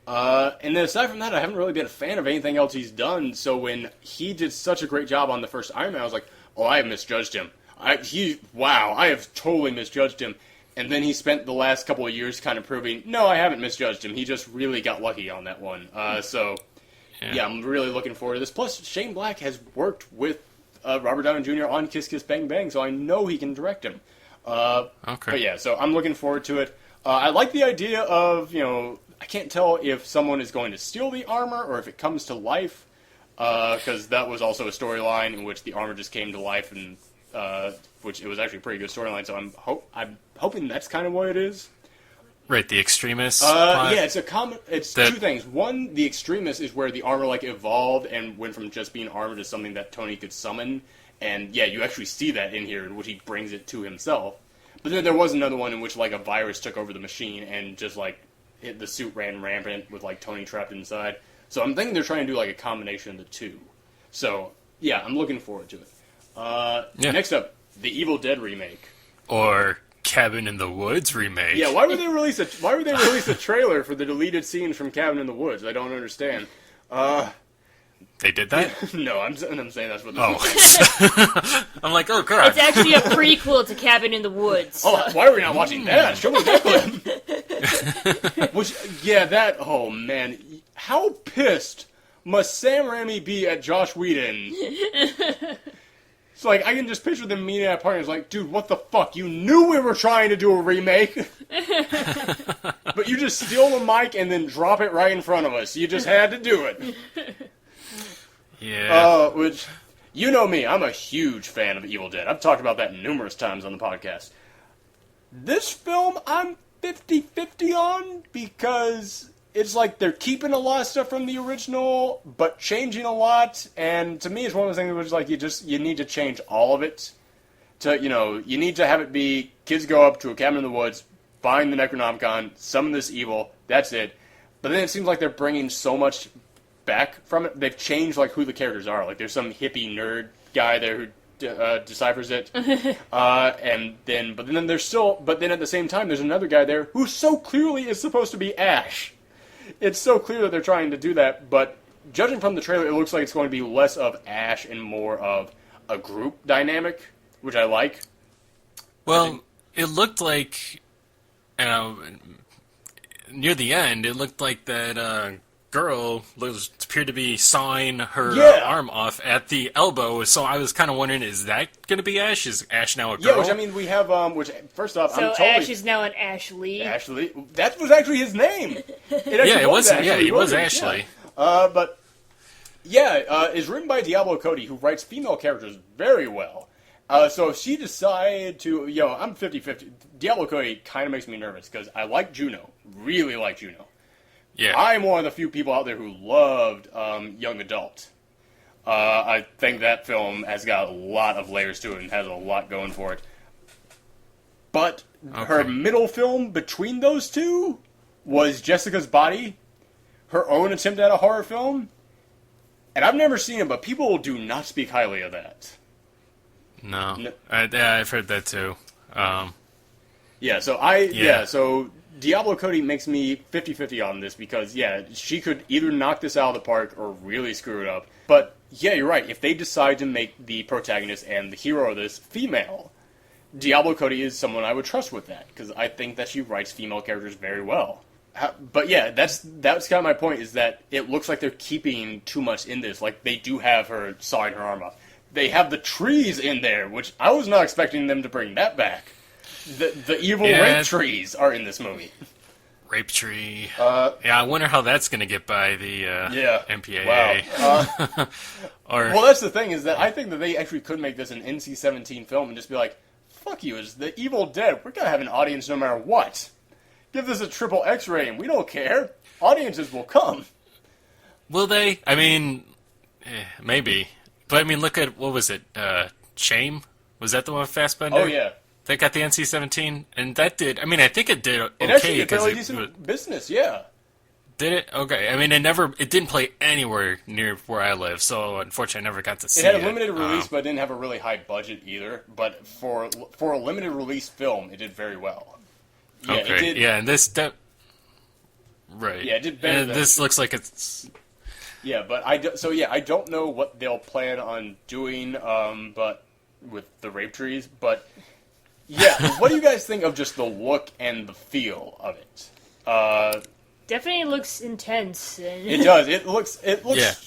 And then aside from that, I haven't really been a fan of anything else he's done. So when he did such a great job on the first Iron Man, I was like, oh, I have misjudged him. I have totally misjudged him. And then he spent the last couple of years kind of proving, no, I haven't misjudged him. He just really got lucky on that one. Yeah, I'm really looking forward to this. Plus, Shane Black has worked with Robert Downey Jr. on Kiss Kiss Bang Bang, so I know he can direct him. Okay. But yeah, so I'm looking forward to it. I like the idea of, you know, I can't tell if someone is going to steal the armor or if it comes to life, because that was also a storyline in which the armor just came to life, and which it was actually a pretty good storyline. So I'm hoping that's kind of what it is. Right, the Extremist. Yeah, it's two things. One, the Extremist is where the armor like evolved and went from just being armor to something that Tony could summon, and yeah, you actually see that in here, in which he brings it to himself. But then there was another one in which like a virus took over the machine and just like the suit ran rampant with like Tony trapped inside. So I'm thinking they're trying to do like a combination of the two. So yeah, I'm looking forward to it. Next up, the Evil Dead remake, or Cabin in the Woods remake. Yeah, why would they release a trailer for the deleted scenes from Cabin in the Woods? I don't understand. They did that? No, I'm saying that's what. I'm like, oh god. It's actually a prequel to Cabin in the Woods. Oh, why are we not watching that? Show me that clip. Oh man, how pissed must Sam Raimi be at Josh Whedon? It's like, I can just picture them meeting at a party. It's like, dude, what the fuck? You knew we were trying to do a remake, but you just steal the mic and then drop it right in front of us. You just had to do it. Yeah. Which, you know me, I'm a huge fan of Evil Dead. I've talked about that numerous times on the podcast. This film, I'm 50-50 on, because it's like they're keeping a lot of stuff from the original, but changing a lot, and to me it's one of those things where it's like you need to change all of it. You need to have it be, kids go up to a cabin in the woods, find the Necronomicon, summon this evil, that's it. But then it seems like they're bringing so much back from it. They've changed like who the characters are. Like there's some hippie nerd guy there who deciphers it, but then at the same time there's another guy there who so clearly is supposed to be Ash. It's so clear that they're trying to do that, but judging from the trailer, it looks like it's going to be less of Ash and more of a group dynamic, which I like. Well, it looked like, near the end, it looked like that girl appeared to be sawing her arm off at the elbow, so I was kind of wondering, is that going to be Ash? Is Ash now a girl? Yeah, which, I mean, we have, first off, so Ash is now an Ashley. Ashley. That was actually his name. It was Ashley. Yeah. It's written by Diablo Cody, who writes female characters very well. So if she decided to, I'm 50-50. Diablo Cody kind of makes me nervous, because I like Juno. Really like Juno. Yeah. I'm one of the few people out there who loved Young Adult. I think that film has got a lot of layers to it and has a lot going for it. But her middle film between those two was Jessica's Body, her own attempt at a horror film. And I've never seen it, but people do not speak highly of that. No. I've heard that too. So Diablo Cody makes me 50-50 on this because, she could either knock this out of the park or really screw it up. But, yeah, you're right. If they decide to make the protagonist and the hero of this female, Diablo Cody is someone I would trust with that, because I think that she writes female characters very well. But, yeah, that's kind of my point, is that it looks like they're keeping too much in this. Like, they do have her sawing her arm off. They have the trees in there, which I was not expecting them to bring that back. The evil rape trees are in this movie. Rape tree. I wonder how that's going to get by the MPAA. Wow. Well, that's the thing, is that I think that they actually could make this an NC-17 film and just be like, fuck you, it's the Evil Dead. We're going to have an audience no matter what. Give this a triple X rating. We don't care. Audiences will come. Will they? I mean, maybe. But, I mean, look at, what was it? Shame? Was that the one with Fassbender? Oh, yeah. That got the NC-17, and that did. I mean, I think it did okay. It actually did fairly decent business, yeah. Did it? Okay. I mean, it didn't play anywhere near where I live, so unfortunately, I never got to see it. It had a limited release, but it didn't have a really high budget either. But for a limited release film, it did very well. Yeah, okay. It did, yeah, and this right. Yeah, it did better. And this looks like it's. Yeah, but I don't know what they'll plan on doing, but with the rape trees, but. Yeah, what do you guys think of just the look and the feel of it? Definitely looks intense. It does. It looks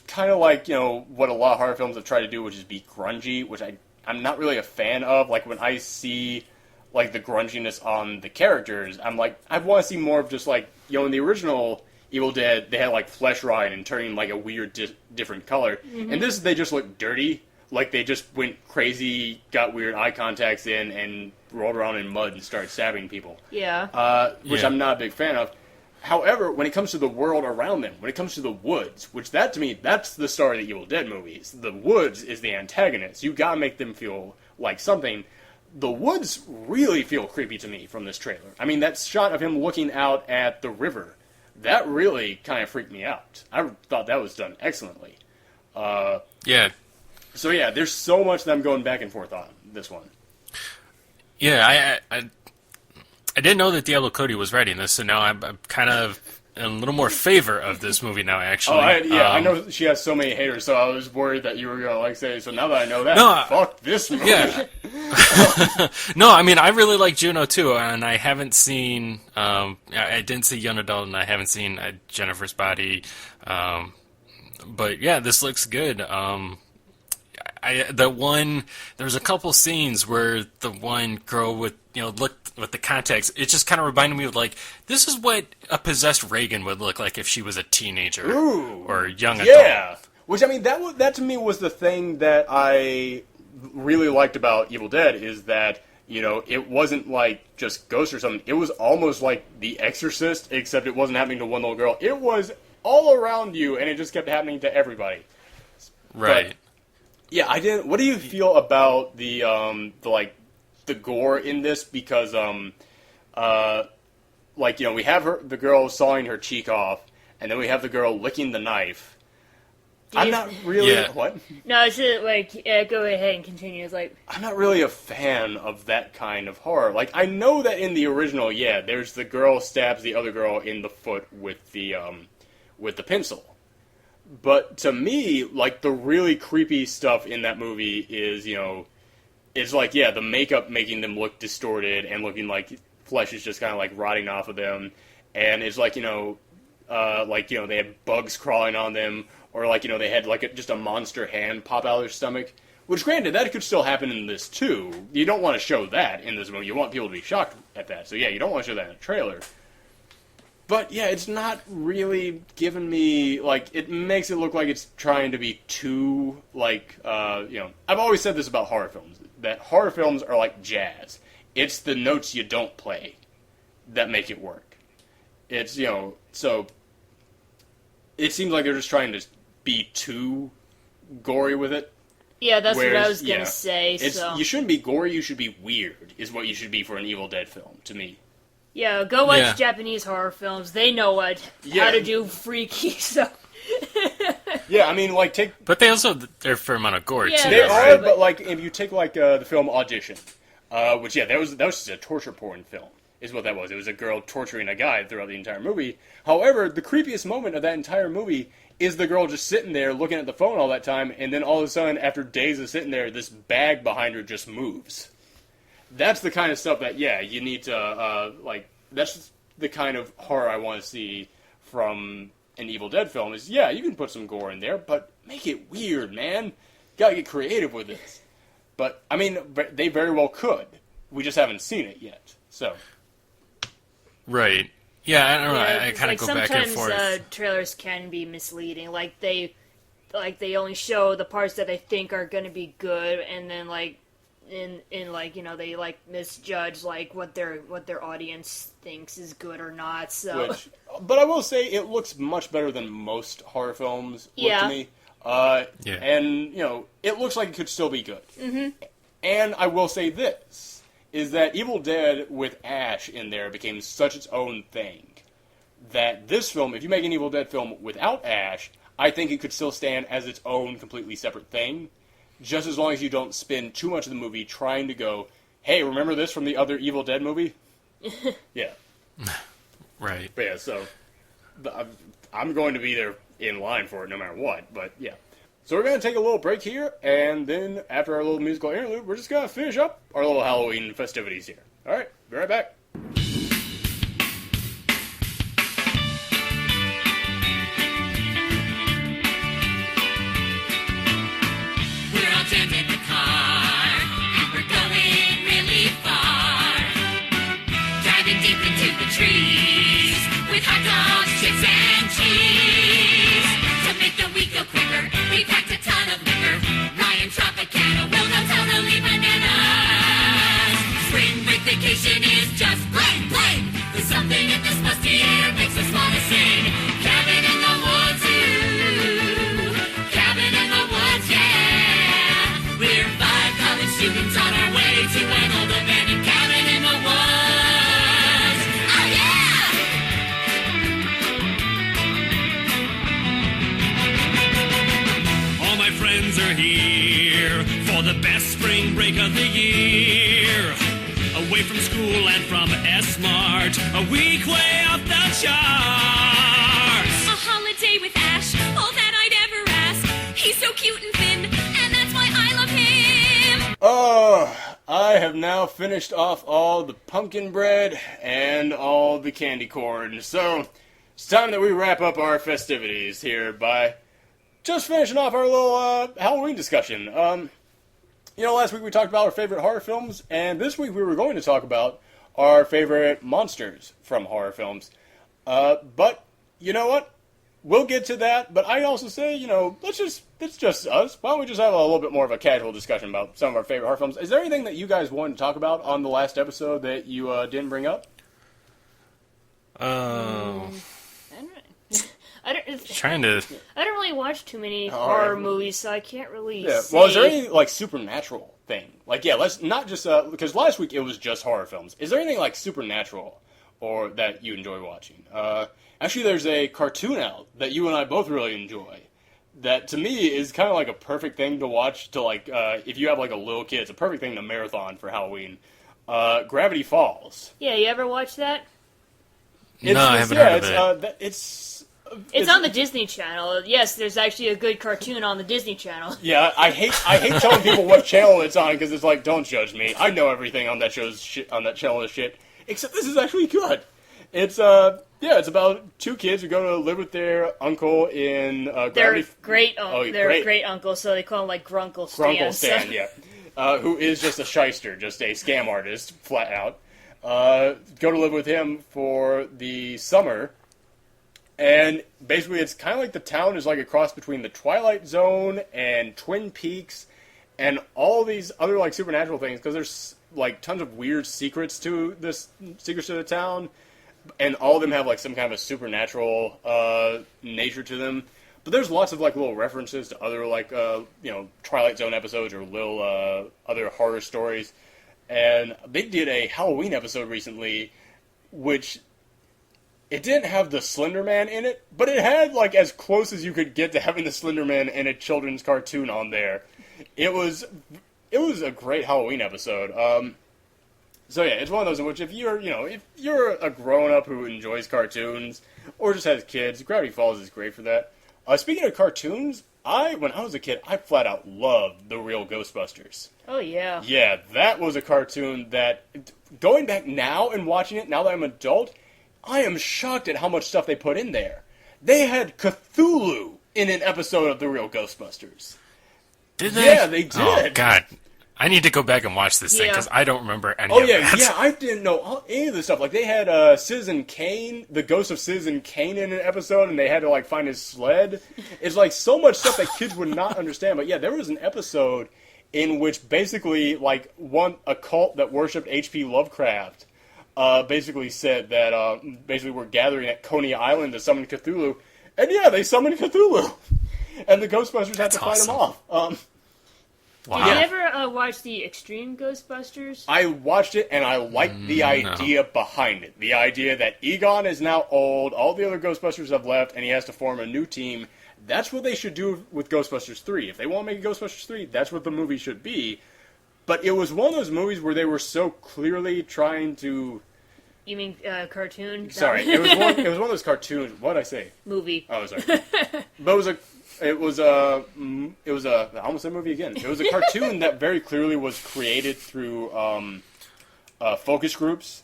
kind of like, what a lot of horror films have tried to do, which is be grungy, which I'm not really a fan of. Like, when I see, like, the grunginess on the characters, I'm like, I want to see more of just, like, in the original Evil Dead, they had, like, flesh rotting and turning, like, a weird different color. Mm-hmm. And this, they just look dirty. Like, they just went crazy, got weird eye contacts in, and rolled around in mud and started stabbing people. Yeah. Which I'm not a big fan of. However, when it comes to the world around them, when it comes to the woods, which that, to me, that's the star of the Evil Dead movies. The woods is the antagonist. You gotta make them feel like something. The woods really feel creepy to me from this trailer. I mean, that shot of him looking out at the river, that really kind of freaked me out. I thought that was done excellently. Yeah. So yeah, there's so much that I'm going back and forth on this one. Yeah, I didn't know that Diablo Cody was writing this, so now I'm kind of in a little more favor of this movie now, actually. I know she has so many haters, so I was worried that you were going to say, so now that I know that, fuck this movie. Yeah. No, I mean, I really like Juno, too, and I haven't seen, I didn't see Young Adult, and I haven't seen Jennifer's Body, but yeah, this looks good. There was a couple scenes where the one girl looked with the contacts, it just kind of reminded me of, like, this is what a possessed Reagan would look like if she was a teenager. Ooh, or young adult. Yeah, which, I mean, that to me was the thing that I really liked about Evil Dead, is that, it wasn't like just Ghost or something. It was almost like The Exorcist, except it wasn't happening to one little girl. It was all around you, and it just kept happening to everybody. Right. But, yeah, I didn't. What do you feel about the gore in this? Because we have the girl sawing her cheek off, and then we have the girl licking the knife. I'm not really what? No, it's just go ahead and continue. It's like, I'm not really a fan of that kind of horror. Like, I know that in the original, there's the girl stabs the other girl in the foot with the pencil. But to me, like, the really creepy stuff in that movie is, it's like, the makeup making them look distorted and looking like flesh is just kind of, like, rotting off of them. And it's like, they had bugs crawling on them, or, like, they had, like, just a monster hand pop out of their stomach. Which, granted, that could still happen in this, too. You don't want to show that in this movie. You want people to be shocked at that. So, you don't want to show that in a trailer. But, it's not really giving me, like, it makes it look like it's trying to be too, like, I've always said this about horror films, that horror films are like jazz. It's the notes you don't play that make it work. It's, so, it seems like they're just trying to be too gory with it. Yeah, that's what I Whereas, was gonna say. So You shouldn't be gory, you should be weird, is what you should be for an Evil Dead film, to me. yeah, go watch Yeah. Japanese horror films. They know how to do freaky stuff. Yeah, I mean, like, take... But they also, they're a fair amount of gore, Yeah, too. They that's are, right. but, like, if you take, like, the film Audition, which, yeah, that was just a torture porn film, is what that was. It was a girl torturing a guy throughout the entire movie. However, the creepiest moment of that entire movie is the girl just sitting there looking at the phone all that time, and then all of a sudden, after days of sitting there, this bag behind her just moves. That's the kind of stuff that, yeah, you need to, that's the kind of horror I want to see from an Evil Dead film, is, yeah, you can put some gore in there, but make it weird, man. Gotta get creative with this. But, I mean, they very well could. We just haven't seen it yet, so... Right. Yeah, I don't know. Yeah, I kind of like go back and sometimes forth. trailers can be misleading. Like they only show the parts that they think are going to be good, and then like in like they like misjudge like what their audience thinks is good or not. So But I will say it looks much better than most horror films look Yeah. to me. Yeah. And it looks like it could still be good. Mm-hmm. And I will say this. Is that Evil Dead with Ash in there became such its own thing that this film, if you make an Evil Dead film without Ash, I think it could still stand as its own completely separate thing, just as long as you don't spend too much of the movie trying to go, hey, remember this from the other Evil Dead movie? Yeah. Right. But yeah, so I'm going to be there in line for it no matter what, but yeah. So we're going to take a little break here, and then after our little musical interlude, we're just going to finish up our little Halloween festivities here. All right, be right back. We're all jammed in the car, and we're going really far. Driving deep into the trees, with hot dogs, chips, and cheese. To make the week go quicker, we packed a ton of liquor. Ryan Tropicana will not totally bananas. Spring break vacation is just blank, blank. There's something in this musty air makes us want to sing. Cabin in the woods, ooh. Cabin in the woods, yeah. We're 5 college students on our way to an old abandoned cabin in the woods. Oh yeah! All my friends are here for the best spring break of the year. Away from school and from S-Mart, a week way off the charts. A holiday with Ash, all that I'd ever ask. He's so cute and thin, and that's why I love him. Oh, I have now finished off all the pumpkin bread and all the candy corn, so it's time that we wrap up our festivities here by just finishing off our little Halloween discussion. Last week we talked about our favorite horror films, and this week we were going to talk about our favorite monsters from horror films. But you know what? We'll get to that, but I also say, it's just us. Why don't we just have a little bit more of a casual discussion about some of our favorite horror films? Is there anything that you guys wanted to talk about on the last episode that you didn't bring up? I don't Trying to. I don't really watch too many horror movies, so I can't really Yeah. say. Well, is there any supernatural thing? Let's not just because last week it was just horror films. Is there anything supernatural or that you enjoy watching? Actually, there's a cartoon out that you and I both really enjoy. That to me is kind of like a perfect thing to watch. If you have a little kid, it's a perfect thing to marathon for Halloween. Gravity Falls. Yeah, you ever watch that? No, I haven't heard of it. It's on the Disney Channel. Yes, there's actually a good cartoon on the Disney Channel. Yeah, I hate telling people what channel it's on because it's like, don't judge me. I know everything on that channel is shit. Except this is actually good. It's it's about 2 kids who go to live with their uncle in They're great. great. Great uncle, so they call him Grunkle Stan. Grunkle Stan, yeah. Who is just a shyster, just a scam artist, flat out. Go to live with him for the summer. And basically, it's kind of like the town is like a cross between the Twilight Zone and Twin Peaks and all these other supernatural things because there's tons of weird secrets to the town, and all of them have some kind of a supernatural nature to them. But there's lots of like little references to other like Twilight Zone episodes or little other horror stories. And they did a Halloween episode recently, which it didn't have the Slender Man in it, but it had like as close as you could get to having the Slender Man in a children's cartoon on there. It was a great Halloween episode. So yeah, it's one of those in which if you're a grown up who enjoys cartoons or just has kids, Gravity Falls is great for that. Speaking of cartoons, when I was a kid, I flat out loved The Real Ghostbusters. Oh, yeah. Yeah, that was a cartoon that, going back now and watching it, now that I'm an adult, I am shocked at how much stuff they put in there. They had Cthulhu in an episode of The Real Ghostbusters. Did they? Yeah, they did. Oh, God. I need to go back and watch this thing, because I don't remember any of that. Yeah, I didn't know any of this stuff. Like, they had Citizen Kane, the ghost of Citizen Kane in an episode, and they had to, like, find his sled. It's, like, so much stuff that kids would not understand. But, yeah, there was an episode in which basically, like, a cult that worshipped H.P. Lovecraft basically said that, basically we're gathering at Coney Island to summon Cthulhu. And, yeah, they summoned Cthulhu. And the Ghostbusters had to fight him off. Wow. Did you ever watch the Extreme Ghostbusters? I watched it, and I liked the idea behind it. The idea that Egon is now old, all the other Ghostbusters have left, and he has to form a new team. That's what they should do with Ghostbusters 3. If they want to make a Ghostbusters 3, that's what the movie should be. But it was one of those movies where they were so clearly trying to... You mean cartoon? Sorry, it was one of those cartoons. What did I say? Movie. Oh, sorry. But it was a I almost said movie again. It was a cartoon that very clearly was created through focus groups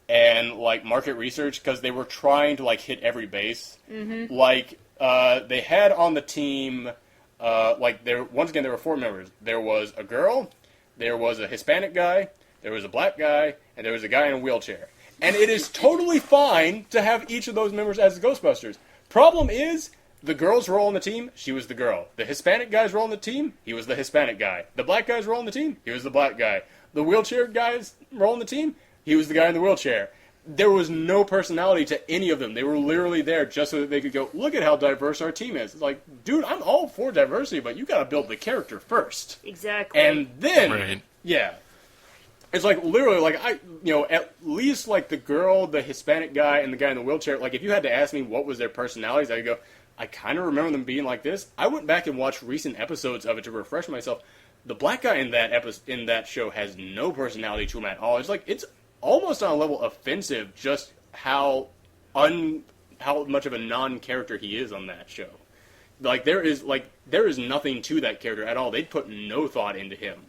and like market research because they were trying to like hit every base. Mm-hmm. Like they had on the team once again there were 4 members. There was a girl, there was a Hispanic guy, there was a black guy, and there was a guy in a wheelchair. And it is totally fine to have each of those members as the Ghostbusters. Problem is, the girl's role on the team, she was the girl. The Hispanic guy's role on the team, he was the Hispanic guy. The black guy's role on the team, he was the black guy. The wheelchair guy's role on the team, he was the guy in the wheelchair. There was no personality to any of them. They were literally there just so that they could go, look at how diverse our team is. It's like, dude, I'm all for diversity, but you gotta build the character first. Exactly. And then, Right. yeah. It's like, literally, like, at least, like, the girl, the Hispanic guy, and the guy in the wheelchair, like, if you had to ask me what was their personalities, I'd go, I kind of remember them being like this. I went back and watched recent episodes of it to refresh myself. The black guy in that show has no personality to him at all. It's like, it's almost on a level offensive just how much of a non-character he is on that show. Like, there is nothing to that character at all. They put no thought into him.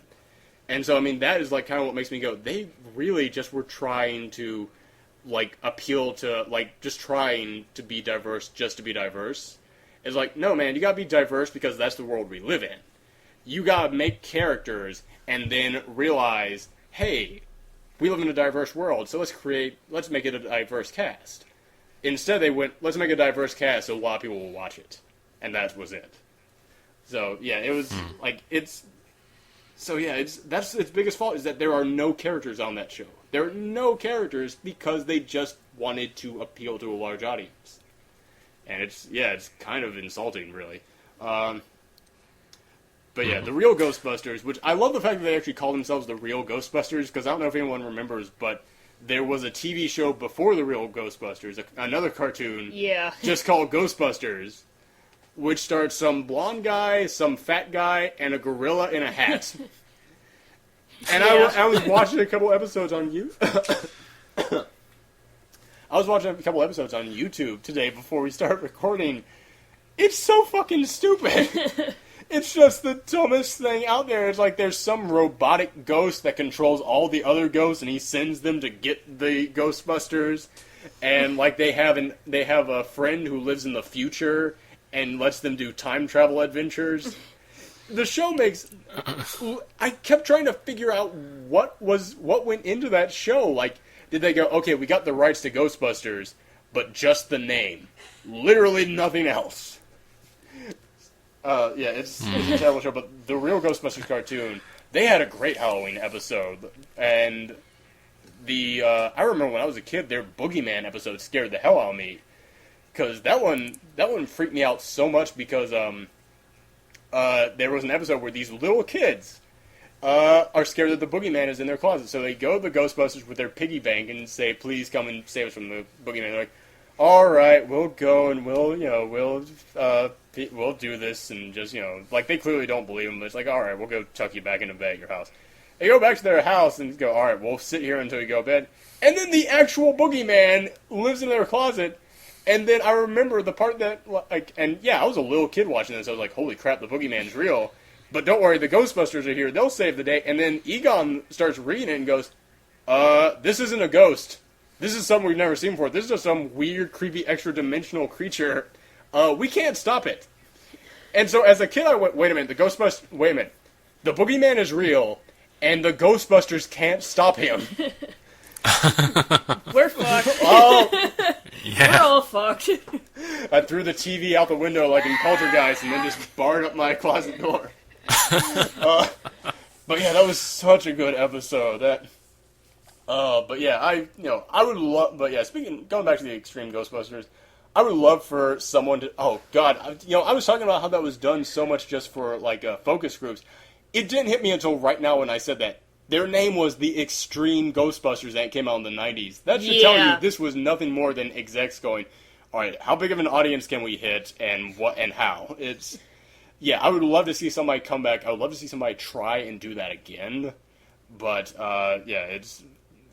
And so, I mean, that is, like, kind of what makes me go, they really just were trying to, like, appeal to, like, just trying to be diverse just to be diverse. It's like, no, man, you gotta be diverse because that's the world we live in. You gotta make characters and then realize, hey, we live in a diverse world, so let's make it a diverse cast. Instead, they went, let's make a diverse cast so a lot of people will watch it. And that was it. So, yeah, it was, like, that's its biggest fault is that there are no characters on that show. There are no characters because they just wanted to appeal to a large audience. And it's kind of insulting, really. But yeah, The Real Ghostbusters, which I love the fact that they actually call themselves The Real Ghostbusters, because I don't know if anyone remembers, but there was a TV show before The Real Ghostbusters, another cartoon, just called Ghostbusters, which starred some blonde guy, some fat guy, and a gorilla in a hat. And I was watching a couple episodes on YouTube today before we start recording. It's so fucking stupid. It's just the dumbest thing out there. It's like there's some robotic ghost that controls all the other ghosts, and he sends them to get the Ghostbusters. And like they have a friend who lives in the future and lets them do time travel adventures. The show makes... I kept trying to figure out what went into that show. Like, did they go, okay, we got the rights to Ghostbusters, but just the name. Literally nothing else. It's a terrible show, but The Real Ghostbusters cartoon, they had a great Halloween episode. And I remember when I was a kid, their Boogeyman episode scared the hell out of me. because that one freaked me out so much because there was an episode where these little kids are scared that the boogeyman is in their closet, so they go to the Ghostbusters with their piggy bank and say, "Please come and save us from the boogeyman." They're like, "All right, we'll go and we'll do this," and just like they clearly don't believe them. But it's like, "All right, we'll go tuck you back into bed at your house." They go back to their house and go, "All right, we'll sit here until you go to bed." And then the actual boogeyman lives in their closet. And then I remember the part that, I was a little kid watching this. I was like, "Holy crap, the boogeyman's real." But don't worry, the Ghostbusters are here. They'll save the day. And then Egon starts reading it and goes, "This isn't a ghost. This is something we've never seen before. This is just some weird, creepy, extra-dimensional creature. We can't stop it." And so as a kid, I went, wait a minute, the boogeyman is real, and the Ghostbusters can't stop him. We're fucked. Oh, We're all fucked. I threw the TV out the window like in Poltergeist and then just barred up my closet door. But yeah, that was such a good episode. Going back to the Extreme Ghostbusters, I would love for someone to, I was talking about how that was done so much just for, focus groups. It didn't hit me until right now when I said that. Their name was the Extreme Ghostbusters that came out in the 90s. That should tell you this was nothing more than execs going, all right, how big of an audience can we hit and what and how? I would love to see somebody come back. I would love to see somebody try and do that again. But,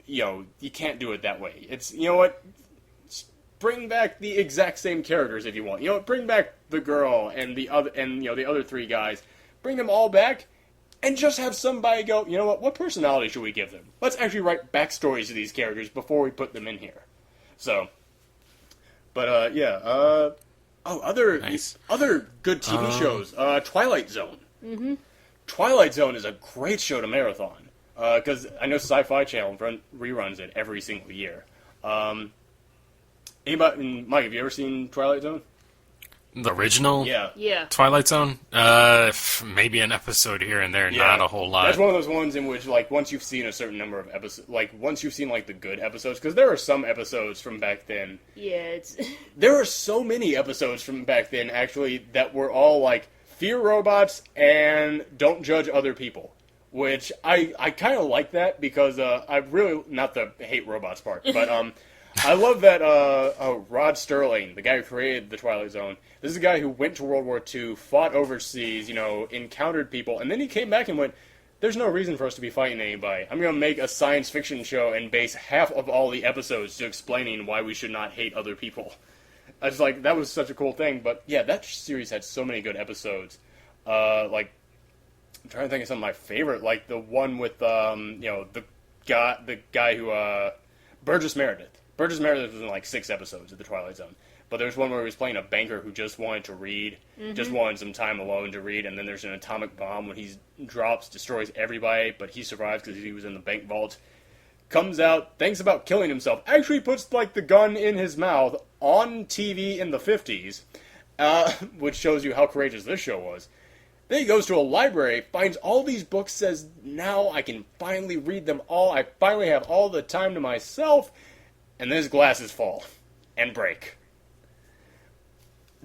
you can't do it that way. It's, you know what? Bring back the exact same characters if you want. Bring back the girl and the other three guys. Bring them all back. And just have somebody go, you know what personality should we give them? Let's actually write backstories to these characters before we put them in here. So, but, other good TV shows. Twilight Zone. Mm-hmm. Twilight Zone is a great show to marathon. Because I know Sci-Fi Channel reruns it every single year. Anybody, Mike, have you ever seen Twilight Zone? The original? Yeah. Twilight Zone? Maybe an episode here and there, not a whole lot. That's one of those ones in which, once you've seen a certain number of episodes, once you've seen, the good episodes, because there are some episodes from back then. Yeah, There are so many episodes from back then, actually, that were all, fear robots and don't judge other people. Which, I kind of like that, because, I really, not the hate robots part, but, I love that Rod Sterling, the guy who created the Twilight Zone, this is a guy who went to World War II, fought overseas, encountered people, and then he came back and went, there's no reason for us to be fighting anybody. I'm going to make a science fiction show and base half of all the episodes to explaining why we should not hate other people. I was like, that was such a cool thing, but yeah, that series had so many good episodes. I'm trying to think of some of my favorite, the one with, the guy who, Burgess Meredith. Burgess Meredith was in 6 episodes of The Twilight Zone. But there's one where he was playing a banker who just wanted to read, just wanted some time alone to read, and then there's an atomic bomb when he drops, destroys everybody, but he survives because he was in the bank vault. Comes out, thinks about killing himself, actually puts, the gun in his mouth on TV in the 50s, which shows you how courageous this show was. Then he goes to a library, finds all these books, says, now I can finally read them all, I finally have all the time to myself, and then his glasses fall and break.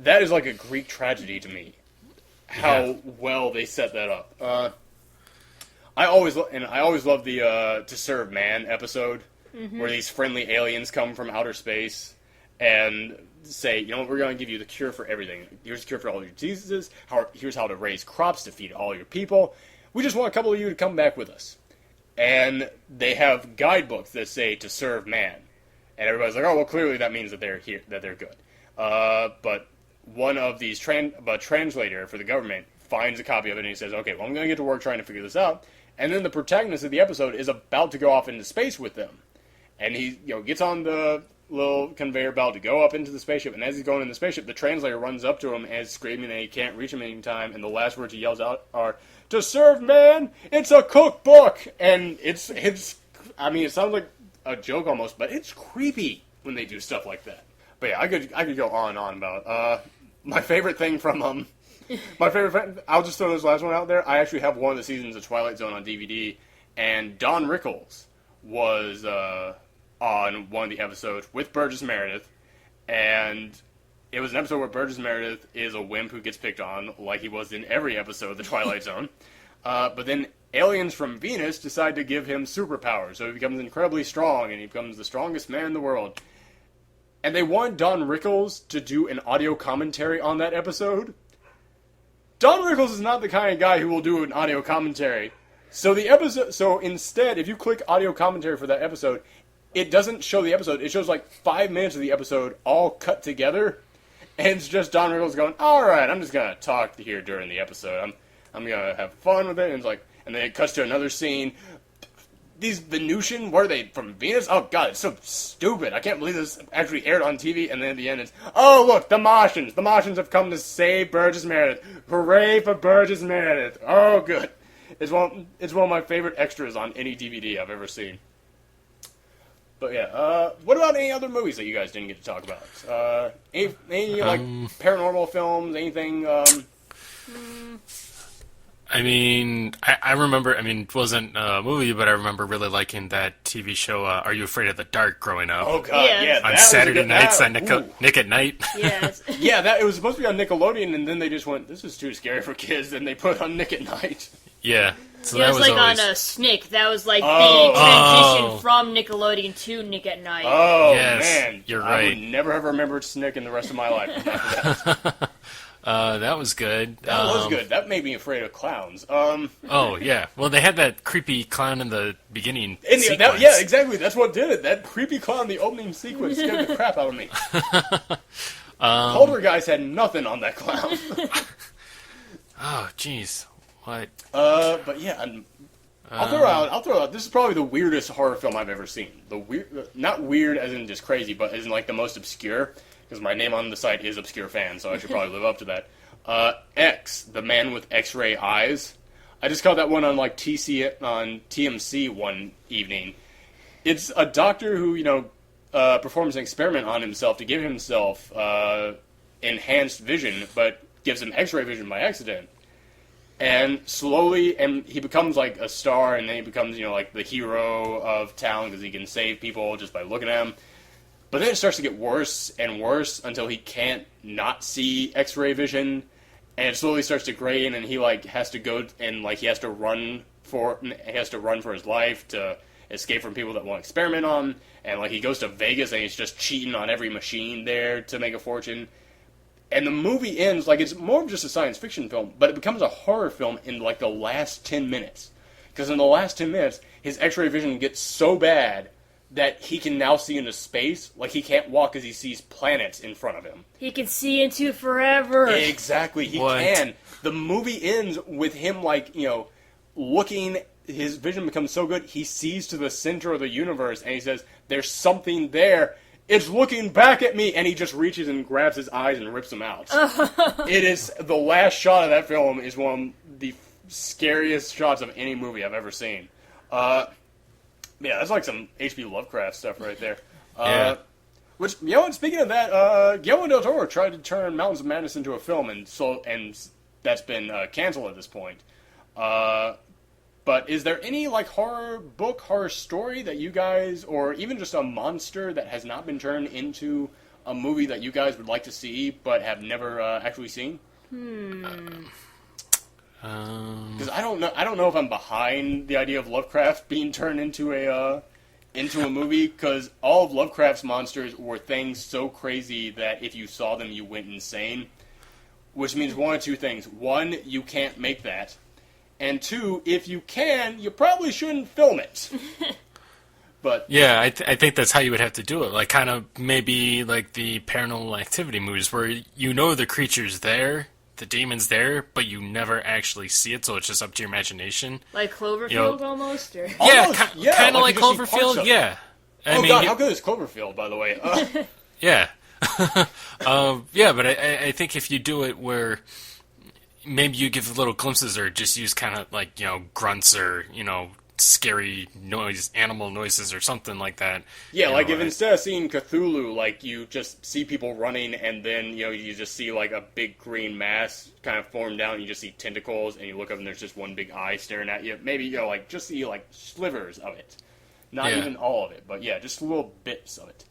That is like a Greek tragedy to me. How well they set that up. I always love the To Serve Man episode, where these friendly aliens come from outer space and say, we're going to give you the cure for everything. Here's the cure for all your diseases. Here's how to raise crops to feed all your people. We just want a couple of you to come back with us. And they have guidebooks that say To Serve Man. And everybody's like, oh, well, clearly that means that they're here, that they're good. But one of these translator for the government finds a copy of it and he says, okay, well, I'm going to get to work trying to figure this out. And then the protagonist of the episode is about to go off into space with them. And he gets on the little conveyor belt to go up into the spaceship. And as he's going in the spaceship, the translator runs up to him and is screaming that he can't reach him any time. And the last words he yells out are, "To serve man, it's a cookbook!" And it sounds like a joke almost, but it's creepy when they do stuff like that. But yeah, I could go on and on about my favorite thing from I'll just throw this last one out there. I actually have one of the seasons of Twilight Zone on DVD, and Don Rickles was on one of the episodes with Burgess Meredith, and it was an episode where Burgess Meredith is a wimp who gets picked on, like he was in every episode of The Twilight Zone. But then aliens from Venus decide to give him superpowers, so he becomes incredibly strong, and he becomes the strongest man in the world. And they want Don Rickles to do an audio commentary on that episode. Don Rickles is not the kind of guy who will do an audio commentary. So instead, if you click audio commentary for that episode, it doesn't show the episode. It shows like 5 minutes of the episode all cut together, and it's just Don Rickles going, "All right, I'm just gonna talk here during the episode. I'm gonna have fun with it." And then it cuts to another scene. These Venusian, were they from Venus? Oh god, it's so stupid. I can't believe this actually aired on TV. And then at the end it's, "Oh look, the Martians. The Martians have come to save Burgess Meredith. Hooray for Burgess Meredith." Oh good. It's one of my favorite extras on any DVD I've ever seen. But yeah, what about any other movies that you guys didn't get to talk about? Any like paranormal films? Anything? I mean, I remember. I mean, it wasn't a movie, but I remember really liking that TV show. Are You Afraid of the Dark? Growing up. Oh god, Yeah. yeah. On Saturday nights on Nick at Night. Yes. Yeah, it was supposed to be on Nickelodeon, and then they just went, "This is too scary for kids," and they put it on Nick at Night. Yeah. So It that was was like always. on a Snick. That was like Oh. the transition from Nickelodeon to Nick at Night. Oh Yes, man, you're I right. would never have remembered Snick in the rest of my life. After that. That was good. That was good. That made me afraid of clowns. Oh yeah. Well, they had that creepy clown in the beginning And sequence. yeah, exactly. That's what did it. That creepy clown in the opening sequence scared the crap out of me. Poltergeist had nothing on that clown. Oh jeez. What? But yeah, I'll throw out. This is probably the weirdest horror film I've ever seen. Not weird as in just crazy, but as in like the most obscure. Because my name on the site is Obscure Fan, so I should probably live up to that. X, the man with X-ray eyes. I just caught that one on like on TMC one evening. It's a doctor who performs an experiment on himself to give himself enhanced vision, but gives him X-ray vision by accident. And slowly, and he becomes like a star, and then he becomes like the hero of town because he can save people just by looking at him. But then it starts to get worse and worse until he can't not see X-ray vision, and it slowly starts to degrade, and he has to go and he has to run for his life to escape from people that want to experiment on him, and he goes to Vegas and he's just cheating on every machine there to make a fortune. And the movie ends it's more of just a science fiction film, but it becomes a horror film in the last 10 minutes. Because in the last 10 minutes, his X-ray vision gets so bad that he can now see into space. He can't walk because he sees planets in front of him. He can see into forever. Exactly, he What? can. The movie ends with him, looking, his vision becomes so good, he sees to the center of the universe, and he says, "There's something there. It's looking back at me," and he just reaches and grabs his eyes and rips them out. It is, the last shot of that film is one of the scariest shots of any movie I've ever seen. Yeah, that's some H.P. Lovecraft stuff right there. Yeah. Which, speaking of that, Guillermo del Toro tried to turn Mountains of Madness into a film, and that's been canceled at this point. But is there any horror book, horror story that you guys, or even just a monster that has not been turned into a movie that you guys would like to see but have never actually seen? Because I don't know if I'm behind the idea of Lovecraft being turned into a movie. Because all of Lovecraft's monsters were things so crazy that if you saw them, you went insane. Which means one of two things: one, you can't make that, and two, if you can, you probably shouldn't film it. But Yeah, I think that's how you would have to do it. Kind of maybe the Paranormal Activity movies, where the creature's there, the demon's there, but you never actually see it, so it's just up to your imagination. Like Cloverfield, almost? Or? Yeah, Almost, kind of like like you just see parts Cloverfield. of it. Yeah. I mean, God, how good is Cloverfield, by the way? Yeah. Yeah, but I think if you do it where maybe you give little glimpses or just use kind of grunts or, scary animal noises or something like that. Yeah, if instead of seeing Cthulhu, you just see people running and then, you just see a big green mass kind of form down and you just see tentacles and you look up and there's just one big eye staring at you. Maybe, just see slivers of it. Not Yeah. even all of it, but yeah, just little bits of it.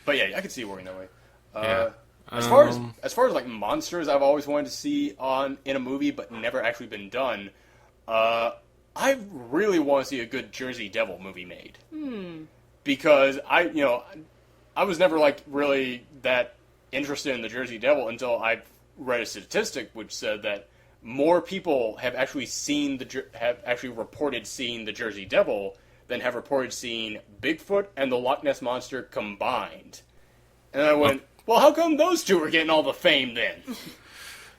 But yeah, I could see it working that way. Yeah. As far as like monsters, I've always wanted to see in a movie, but never actually been done. I really want to see a good Jersey Devil movie made. Because I was never like really that interested in the Jersey Devil until I read a statistic which said that more people have actually reported seeing the Jersey Devil than have reported seeing Bigfoot and the Loch Ness Monster combined. And I went, well, how come those two are getting all the fame then?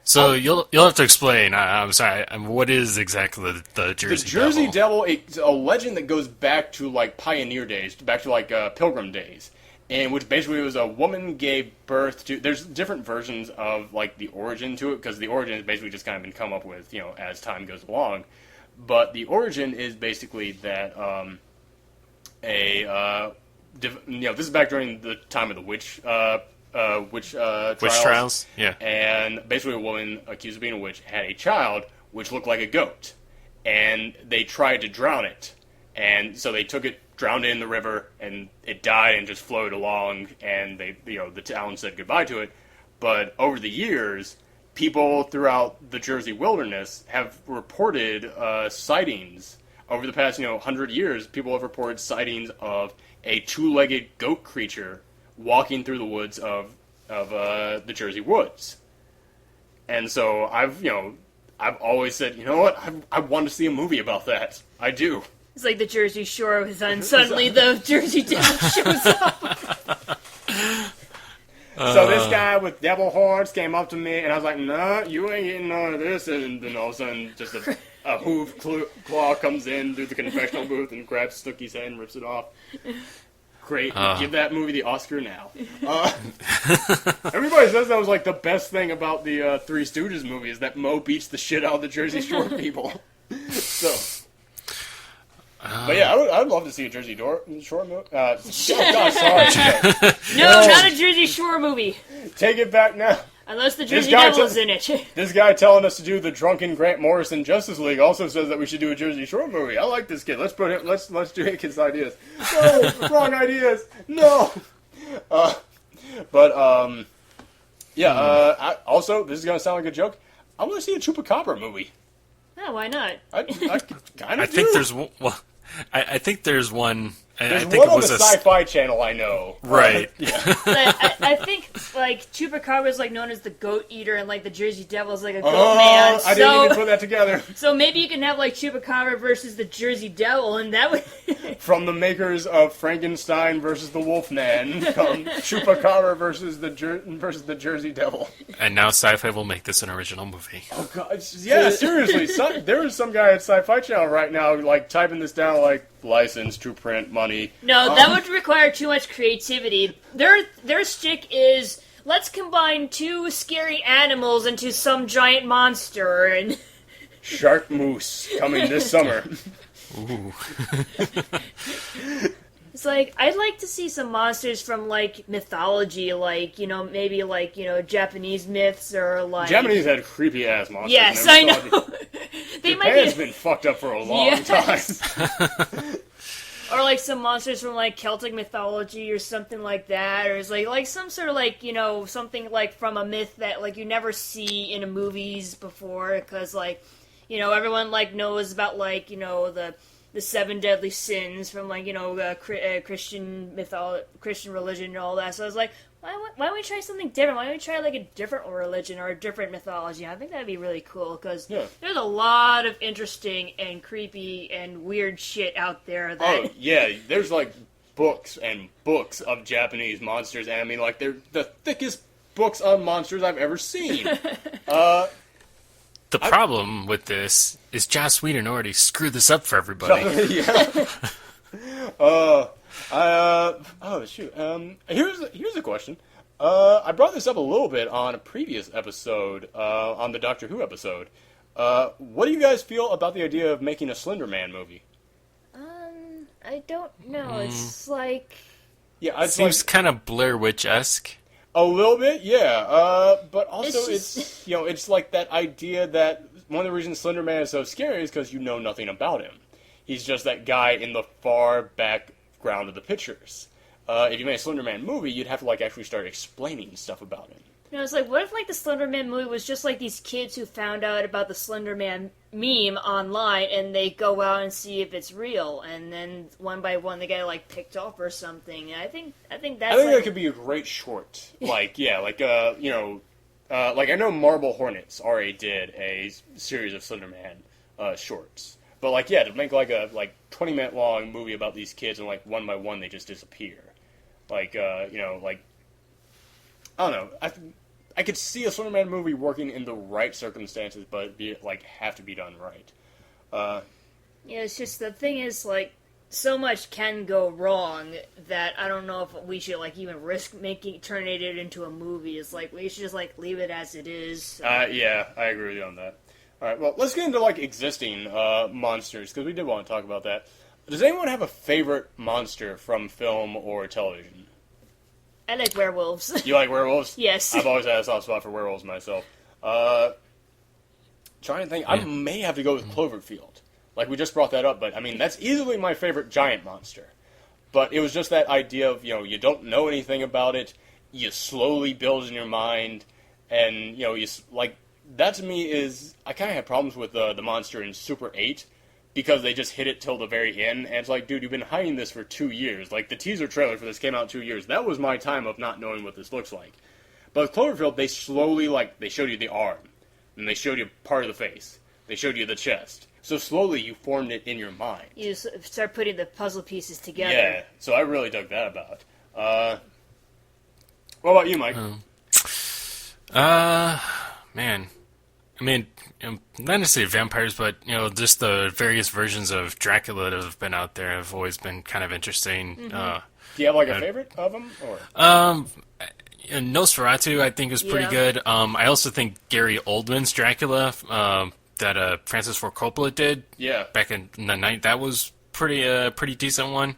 So you'll have to explain. I'm sorry. What is exactly the Jersey Devil? The Jersey Devil, it's a legend that goes back to like pioneer days, back to like Pilgrim days, in which basically it was a woman gave birth to. There's different versions of like the origin to it, because the origin has basically just kind of been come up with as time goes along. But the origin is basically that this is back during the time of the witch trials. Yeah. And basically a woman accused of being a witch had a child which looked like a goat. And they tried to drown it. And so they took it, drowned it in the river, and it died and just floated along, and the town said goodbye to it. But over the years, people throughout the Jersey wilderness have reported sightings. Over the past 100 years, people have reported sightings of a two-legged goat creature walking through the woods of the Jersey woods. And so I've always said, you know what, I want to see a movie about that. I do. It's like the Jersey Shore was on, suddenly the Jersey Devil shows up. So this guy with devil horns came up to me, and I was like, "No, you ain't getting none of this." And then all of a sudden, just a hoof claw comes in through the confessional booth and grabs Stookie's head and rips it off. Great. Give that movie the Oscar now. Everybody says that was like the best thing about the Three Stooges movie is that Moe beats the shit out of the Jersey Shore people. But yeah, I'd love to see a Jersey Shore movie. Oh God, sorry. No, not a Jersey Shore movie. Take it back now. Unless the Jersey Devil's in it. This guy telling us to do the drunken Grant Morrison Justice League also says that we should do a Jersey Shore movie. I like this kid. Let's do his ideas. No, wrong ideas. No. Also, this is gonna sound like a joke. I want to see a Chupacabra movie. No, why not? I kind of think there's one. Well, I think there's one. There's I think one it on was the Sci-Fi Channel, I know. Right. I think like Chupacabra is like known as the goat eater, and like the Jersey Devil is like a goat man. I didn't even put that together. So maybe you can have like Chupacabra versus the Jersey Devil, and that would. From the makers of Frankenstein versus the Wolfman, come Chupacabra versus the Jersey Devil. And now Sci-Fi will make this an original movie. Oh God! Yeah, seriously. There is some guy at Sci-Fi Channel right now, like typing this down, like license to print money. No, that would require too much creativity. Their shtick is let's combine two scary animals into some giant monster and Shark Moose coming this summer. Ooh. It's like I'd like to see some monsters from like mythology, like maybe like Japanese myths or like Japanese had creepy ass monsters. Yes, I know. They Japan's been fucked up for a long time. Or like some monsters from like Celtic mythology or something like that, or it's like some sort of like something like from a myth that like you never see in movies before, because like everyone like knows about like the seven deadly sins from like Christian Christian religion and all that. So I was like, why don't we try something different? Why don't we try like a different religion or a different mythology? I think that'd be really cool, because there's a lot of interesting and creepy and weird shit out there. That there's like books and books of Japanese monsters, and I mean like they're the thickest books on monsters I've ever seen. The problem with this is Joss Whedon already screwed this up for everybody. Here's a question. I brought this up a little bit on a previous episode, on the Doctor Who episode. What do you guys feel about the idea of making a Slender Man movie? I don't know. It's like it seems kind of Blair Witch-esque. A little bit, yeah. But also, it's like that idea that one of the reasons Slender Man is so scary is because you know nothing about him. He's just that guy in the far background of the pictures. if you made a Slender Man movie, you'd have to like actually start explaining stuff about him. You know, it's like, what if like the Slender Man movie was just like these kids who found out about the Slender Man meme online, and they go out and see if it's real, and then one by one they get like picked off or something. And I think that's. I think that could be a great short. Like like I know Marble Hornets already did a series of Slender Man shorts, but like to make like a 20-minute long movie about these kids and like one by one they just disappear. Like like I don't know. I could see a Slender Man movie working in the right circumstances, but have to be done right. Yeah, it's just the thing is like so much can go wrong that I don't know if we should like even risk turning it into a movie. It's like we should just like leave it as it is. Yeah, I agree with you on that. All right, well, let's get into like existing monsters because we did want to talk about that. Does anyone have a favorite monster from film or television? I like werewolves. You like werewolves? Yes. I've always had a soft spot for werewolves myself. Trying to think, I may have to go with Cloverfield. Like, we just brought that up, but, I mean, that's easily my favorite giant monster. But it was just that idea of, you don't know anything about it, you slowly build in your mind, and, that to me is, I kind of had problems with the monster in Super 8, because they just hit it till the very end, and it's like, dude, you've been hiding this for 2 years. Like, the teaser trailer for this came out 2 years. That was my time of not knowing what this looks like. But with Cloverfield, they slowly, they showed you the arm, and they showed you part of the face. They showed you the chest. So slowly, you formed it in your mind. You start putting the puzzle pieces together. Yeah, so I really dug that about it. What about you, Mike? Man. I mean, not necessarily vampires, but, just the various versions of Dracula that have been out there have always been kind of interesting. Mm-hmm. Do you have, a favorite of them? Or? Nosferatu, I think, is pretty good. I also think Gary Oldman's Dracula, that Francis Ford Coppola did back in the night, that was pretty decent one.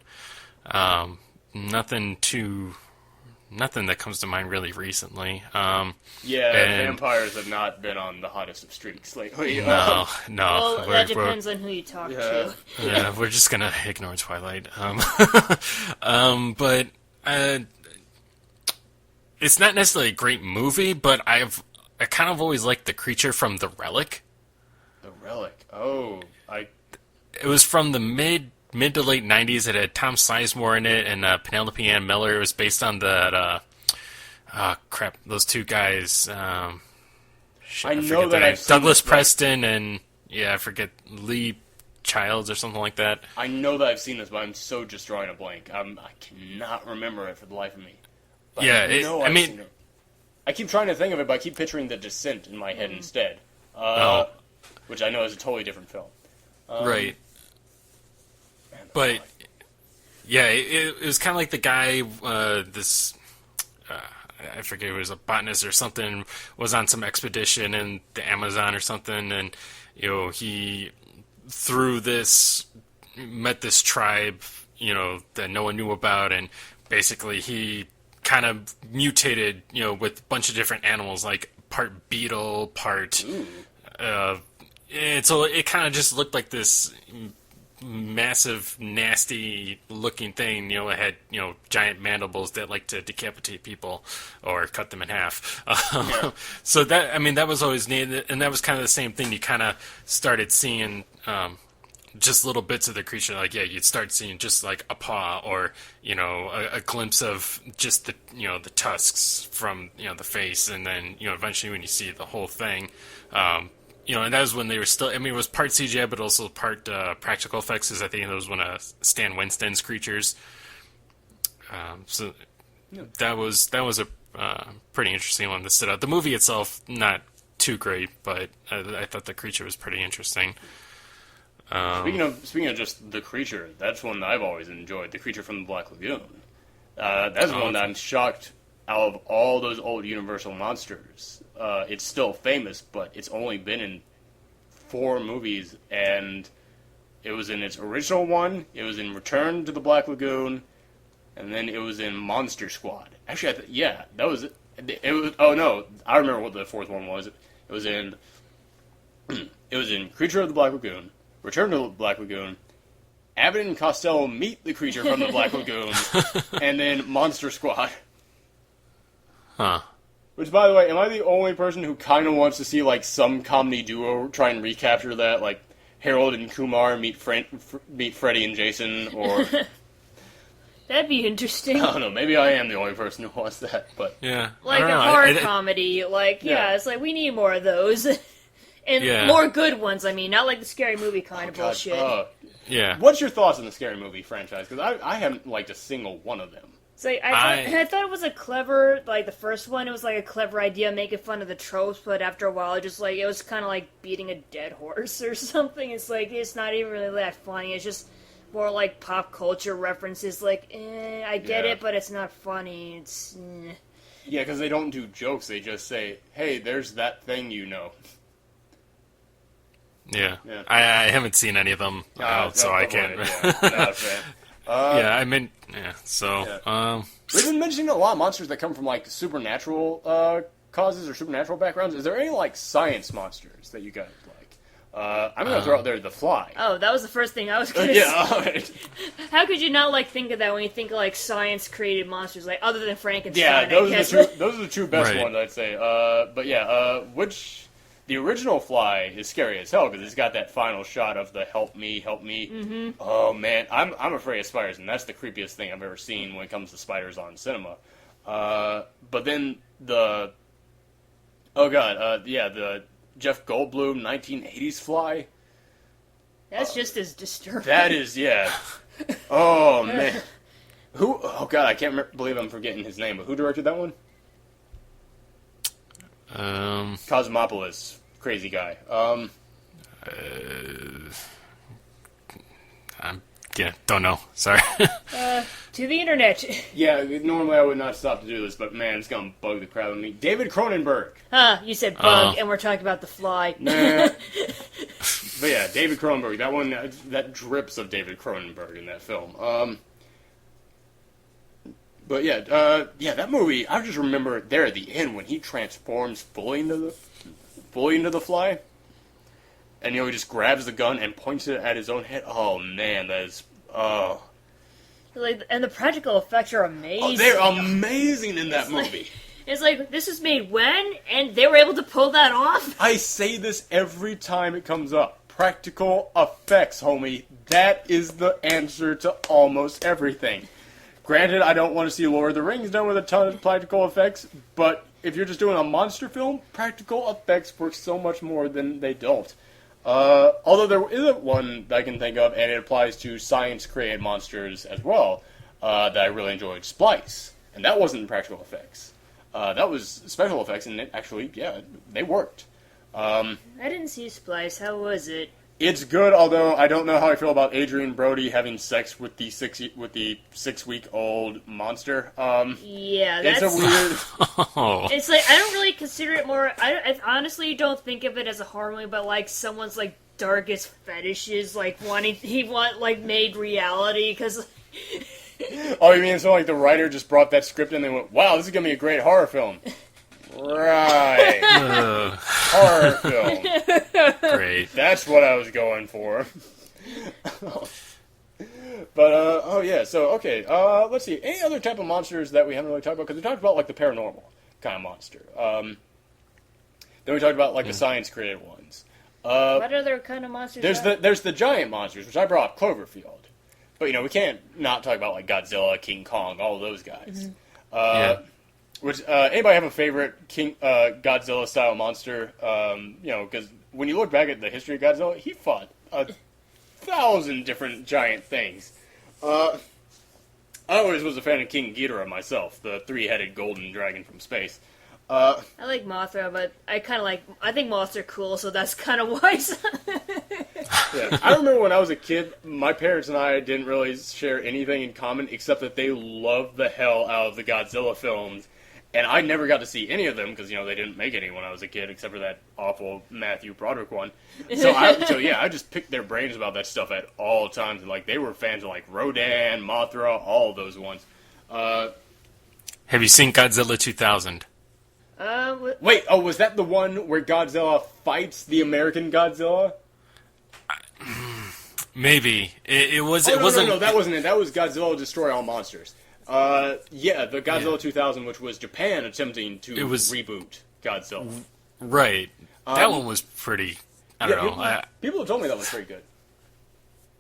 Nothing that comes to mind really recently. Vampires have not been on the hottest of streaks lately. No. Well, that depends on who you talk to. Yeah, we're just gonna ignore Twilight. But it's not necessarily a great movie, but I kind of always liked the creature from The Relic. The Relic. Oh, It was from the mid to late 90s. It had Tom Sizemore in it and Penelope Ann Miller. It was based on that, those two guys. I know that I've seen Douglas Preston and, I forget, Lee Childs or something like that. I know that I've seen this, but I'm so just drawing a blank. I cannot remember it for the life of me. But I keep trying to think of it, but I keep picturing The Descent in my head instead. Which I know is a totally different film. Right. But, it was kind of like the guy, I forget, it was a botanist or something, was on some expedition in the Amazon or something, and, he met this tribe, that no one knew about, and basically he kind of mutated, with a bunch of different animals, like part beetle, part, and so it kind of just looked like this massive, nasty-looking thing. It had, giant mandibles that like to decapitate people or cut them in half. So that was always neat, and that was kind of the same thing. You kind of started seeing just little bits of the creature. Like, you'd start seeing just like a paw or, a glimpse of just the, the tusks from, the face, and then, eventually when you see the whole thing, and that was when they were still, it was part CGI, but also part practical effects, because I think that was one of Stan Winston's creatures. That was a pretty interesting one that stood out. The movie itself, not too great, but I thought the creature was pretty interesting. Speaking of just the creature, that's one that I've always enjoyed, the creature from the Black Lagoon. That's one that I'm shocked, out of all those old Universal monsters, it's still famous, but it's only been in 4 movies, and it was in its original one, it was in Return to the Black Lagoon, and then it was in Monster Squad. Actually, that was it. It was. Oh no, I remember what the 4th one was. It was in Creature of the Black Lagoon, Return to the Black Lagoon, Abbott and Costello meet the creature from the Black Lagoon, and then Monster Squad. Huh. Which, by the way, am I the only person who kind of wants to see, like, some comedy duo try and recapture that? Like, Harold and Kumar meet Freddy and Jason, or... That'd be interesting. I don't know, maybe I am the only person who wants that, but... Yeah. Like I a don't know. horror comedy, like, yeah, it's like, we need more of those. And more good ones, I mean, not like the Scary Movie kind of bullshit. Yeah. What's your thoughts on the Scary Movie franchise? Because I haven't liked a single one of them. So I thought it was a clever, like the first one, it was like a clever idea making fun of the tropes, but after a while, it was kind of like beating a dead horse or something. It's like, it's not even really that funny. It's just more like pop culture references. Like, I get it, but it's not funny. It's Yeah, because they don't do jokes. They just say, "Hey, there's that thing you know." Yeah. I haven't seen any of them, so I can't. We've been mentioning a lot of monsters that come from, like, supernatural causes or supernatural backgrounds. Is there any, like, science monsters that you guys like? I'm going to throw out there The Fly. Oh, that was the first thing I was going to say. Alright. How could you not, like, think of that when you think of, like, science-created monsters, like, other than Frankenstein, Yeah, those are the two best ones, I'd say. The original Fly is scary as hell because it's got that final shot of the help me. Mm-hmm. Oh, man. I'm afraid of spiders, and that's the creepiest thing I've ever seen when it comes to spiders on cinema. But then the Jeff Goldblum 1980s Fly. That's just as disturbing. That is, yeah. Oh, man. I can't believe I'm forgetting his name, but who directed that one? Cosmopolis, crazy guy. Don't know. Sorry. To the internet. Yeah, normally I would not stop to do this, but man, it's gonna bug the crap out of me. David Cronenberg. You said bug, and we're talking about The Fly. Nah. But yeah, David Cronenberg. That one, that drips of David Cronenberg in that film. But that movie, I just remember there at the end when he transforms fully into the Fly, and he just grabs the gun and points it at his own head. Oh man, that is Like, and the practical effects are amazing. Oh, they're amazing in that movie. It's like, this was made when, and they were able to pull that off. I say this every time it comes up. Practical effects, homie. That is the answer to almost everything. Granted, I don't want to see Lord of the Rings done with a ton of practical effects, but if you're just doing a monster film, practical effects work so much more than they don't. Although there isn't one that I can think of, and it applies to science-created monsters as well, that I really enjoyed, Splice. And that wasn't practical effects. That was special effects, and it actually, they worked. I didn't see Splice. How was it? It's good, although I don't know how I feel about Adrian Brody having sex with the 6-week-old monster. Yeah, that's... It's a weird... It's like, I don't really consider it more... I honestly don't think of it as a horror movie, but like someone's like darkest fetishes, like made reality, because... Oh, you mean so like the writer just brought that script and they went, wow, this is going to be a great horror film. Right. Horror film. Great. That's what I was going for. But, let's see. Any other type of monsters that we haven't really talked about? Because we talked about, like, the paranormal kind of monster. Then we talked about, like, the science-created ones. What other kind of monsters There's the giant monsters, which I brought up Cloverfield. But, we can't not talk about, like, Godzilla, King Kong, all of those guys. Anybody have a favorite Godzilla-style monster? Because when you look back at the history of Godzilla, he fought 1,000 different giant things. I always was a fan of King Ghidorah myself, the 3-headed golden dragon from space. I like Mothra, but I think moths are cool, so that's kind of why. Yeah. I remember when I was a kid, my parents and I didn't really share anything in common, except that they loved the hell out of the Godzilla films. And I never got to see any of them because, they didn't make any when I was a kid, except for that awful Matthew Broderick one. So I just picked their brains about that stuff at all times. And, like, they were fans of, like, Rodan, Mothra, all of those ones. Have you seen Godzilla 2000? Wait, was that the one where Godzilla fights the American Godzilla? Maybe it was. Oh, it wasn't. No, that wasn't it. That was Godzilla Destroy All Monsters. Yeah, the Godzilla 2000, which was Japan attempting to reboot Godzilla. Right. That one was pretty. I don't know. People have told me that was pretty good.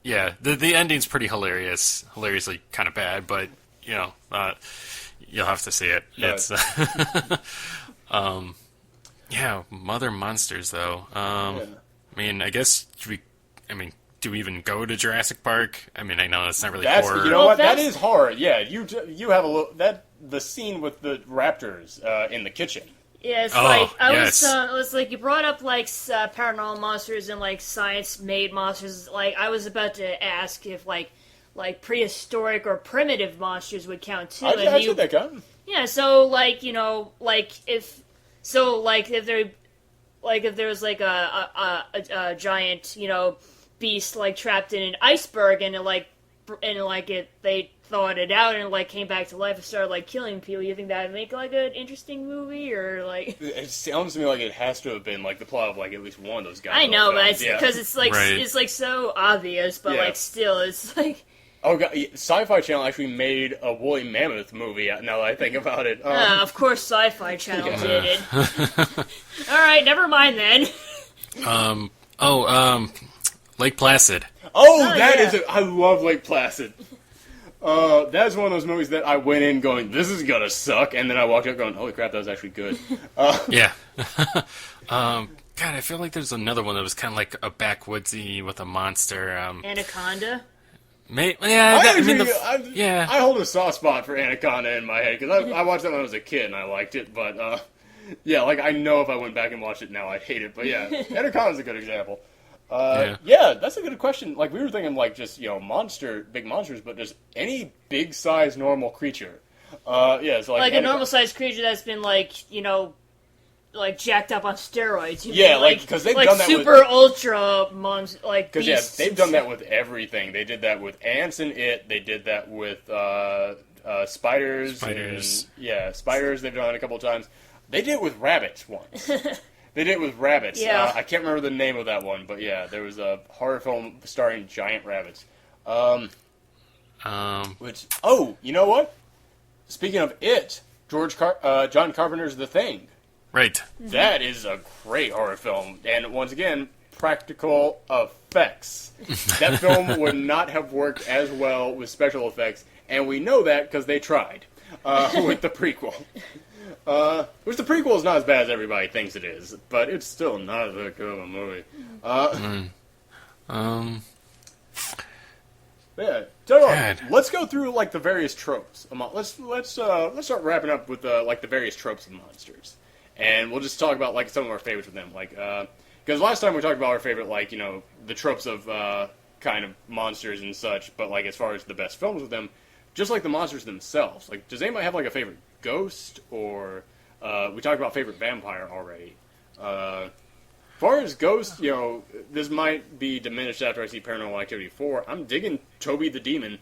Yeah, the ending's pretty hilarious. Hilariously kind of bad, but you'll have to see it. Right. It's Mother Monsters though. I mean, I guess do we even go to Jurassic Park? I mean, I know it's not really horror. You know what? That is horror. Yeah, you have a little the scene with the raptors in the kitchen. Yeah, it's I was like you brought up like paranormal monsters and like science-made monsters. Like I was about to ask if like prehistoric or primitive monsters would count too. I said that count. Yeah, so like if there was like a giant beast like trapped in an iceberg and they thawed it out and it like came back to life and started like killing people, you think that would make like an interesting movie or like? It sounds to me like it has to have been like the plot of like at least one of those guys. I know, but it's because it's like it's like so obvious, but like still, it's like. Oh god, Sci-Fi Channel actually made a woolly mammoth movie. Now that I think about it, of course, Sci-Fi Channel did it. All right, never mind then. Lake Placid. I love Lake Placid. That's one of those movies that I went in going, this is gonna suck, and then I walked out going, holy crap, that was actually good. Yeah. God, I feel like there's another one that was kind of like a backwoodsy with a monster. Anaconda? I hold a soft spot for Anaconda in my head, because I watched that when I was a kid, and I liked it, but, I know if I went back and watched it now, I'd hate it, but yeah, Anaconda's a good example. That's a good question. Like, we were thinking, like, just, big monsters, but just any big-sized normal creature. So, like a normal-sized creature that's been, like jacked up on steroids. Because they've like done that super ultra moms, like beasts. They've done that with everything. They did that with ants and It. They did that with spiders. Spiders. They've done it a couple of times. They did it with rabbits once. They did it with rabbits. Yeah. I can't remember the name of that one, but yeah, there was a horror film starring giant rabbits. You know what? Speaking of It, John Carpenter's The Thing. Right. That is a great horror film, and once again, practical effects. That film would not have worked as well with special effects, and we know that because they tried with the prequel. Which the prequel is not as bad as everybody thinks it is, but it's still not that good of a movie. Let's go through like the various tropes. Let's start wrapping up with like the various tropes of monsters, and we'll just talk about like some of our favorites with them. Like, because last time we talked about our favorite, like the tropes of kind of monsters and such, but like as far as the best films with them, just like the monsters themselves. Like, does anybody have like a favorite ghost, or we talked about favorite vampire already. As far as ghosts, this might be diminished after I see Paranormal Activity 4. I'm digging Toby the Demon.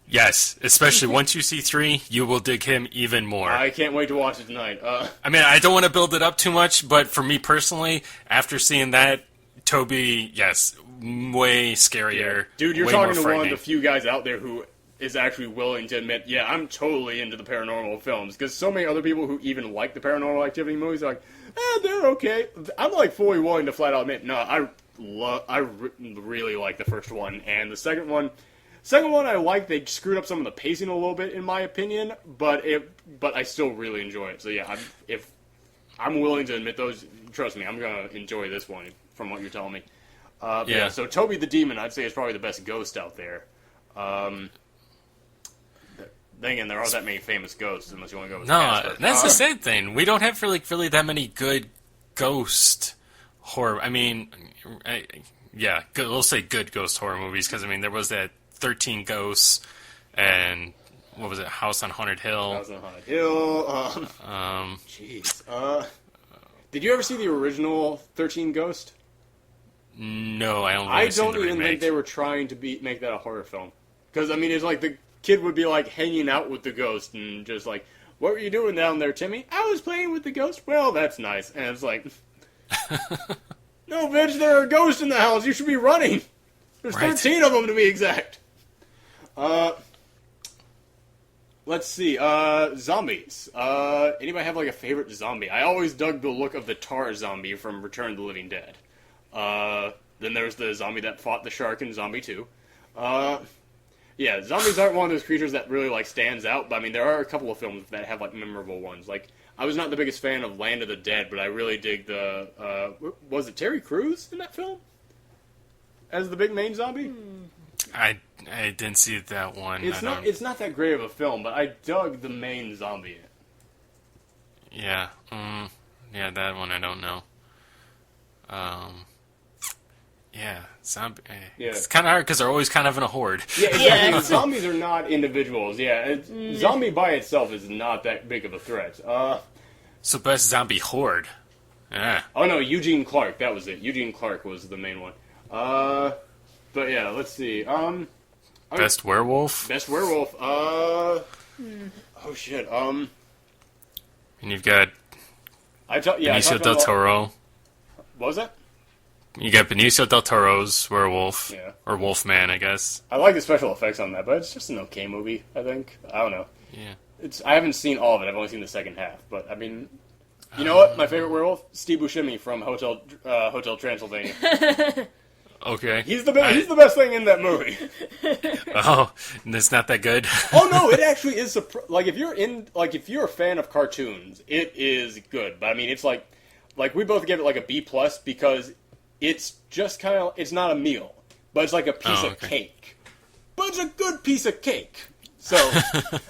Yes, especially once you see 3, you will dig him even more. I can't wait to watch it tonight. I mean, I don't want to build it up too much, but for me personally, after seeing that, Toby, yes, way scarier. Yeah. Dude, you're way talking more to one of the few guys out there who is actually willing to admit, yeah, I'm totally into the paranormal films. Because so many other people who even like the Paranormal Activity movies are like, they're okay. I'm like fully willing to flat out admit, no, I really like the first one. And the second one I like. They screwed up some of the pacing a little bit, in my opinion, but I still really enjoy it. So yeah, if I'm willing to admit those, trust me, I'm gonna enjoy this one from what you're telling me. So Toby the Demon, I'd say, is probably the best ghost out there. Then again, there aren't that many famous ghosts unless you want to go with Casper. That's the sad thing. We don't have really that many good ghost horror. I mean, we'll say good ghost horror movies, because I mean there was that 13 Ghosts and what was it, House on Haunted Hill. House on Haunted Hill. Jeez. Did you ever see the original 13 Ghost? No, I don't. I don't even think they were trying to make that a horror film, because I mean it's like the kid would be like hanging out with the ghost and just like, what were you doing down there, Timmy? I was playing with the ghost. Well, that's nice. And it's like, no, bitch, there are ghosts in the house. You should be running. There's Right. 13 of them to be exact. Let's see. Zombies. Anybody have like a favorite zombie? I always dug the look of the tar zombie from Return of the Living Dead. Then there's the zombie that fought the shark in Zombie 2. Yeah, zombies aren't one of those creatures that really like stands out, but I mean there are a couple of films that have like memorable ones. Like I was not the biggest fan of Land of the Dead, but I really dig the was it Terry Crews in that film as the big main zombie? I didn't see that one. It's not that great of a film, but I dug the main zombie in it. Yeah. Yeah, that one I don't know. Yeah, zombie. Yeah. It's kind of hard because they're always kind of in a horde. Yeah, exactly. Yeah. Zombies are not individuals. Yeah, zombie by itself is not that big of a threat. So best zombie horde. Yeah. Oh no, Eugene Clark. That was it. Eugene Clark was the main one. But yeah, let's see. Best werewolf. Best werewolf. Oh shit. And you've got I talked Benicio del about. Toro. What was that? You got Benicio del Toro's werewolf. Yeah. Or Wolfman, I guess. I like the special effects on that, but it's just an okay movie. I think. I don't know. Yeah. I haven't seen all of it. I've only seen the second half. But I mean, you know what? My favorite werewolf, Steve Buscemi from Hotel Transylvania. Okay. He's the best thing in that movie. Oh, and it's not that good. Oh no, it actually is. Like if you're a fan of cartoons, it is good. But I mean, it's like we both give it like a B+ because it's just kind of it's not a meal, but it's like a piece of cake. But it's a good piece of cake. So,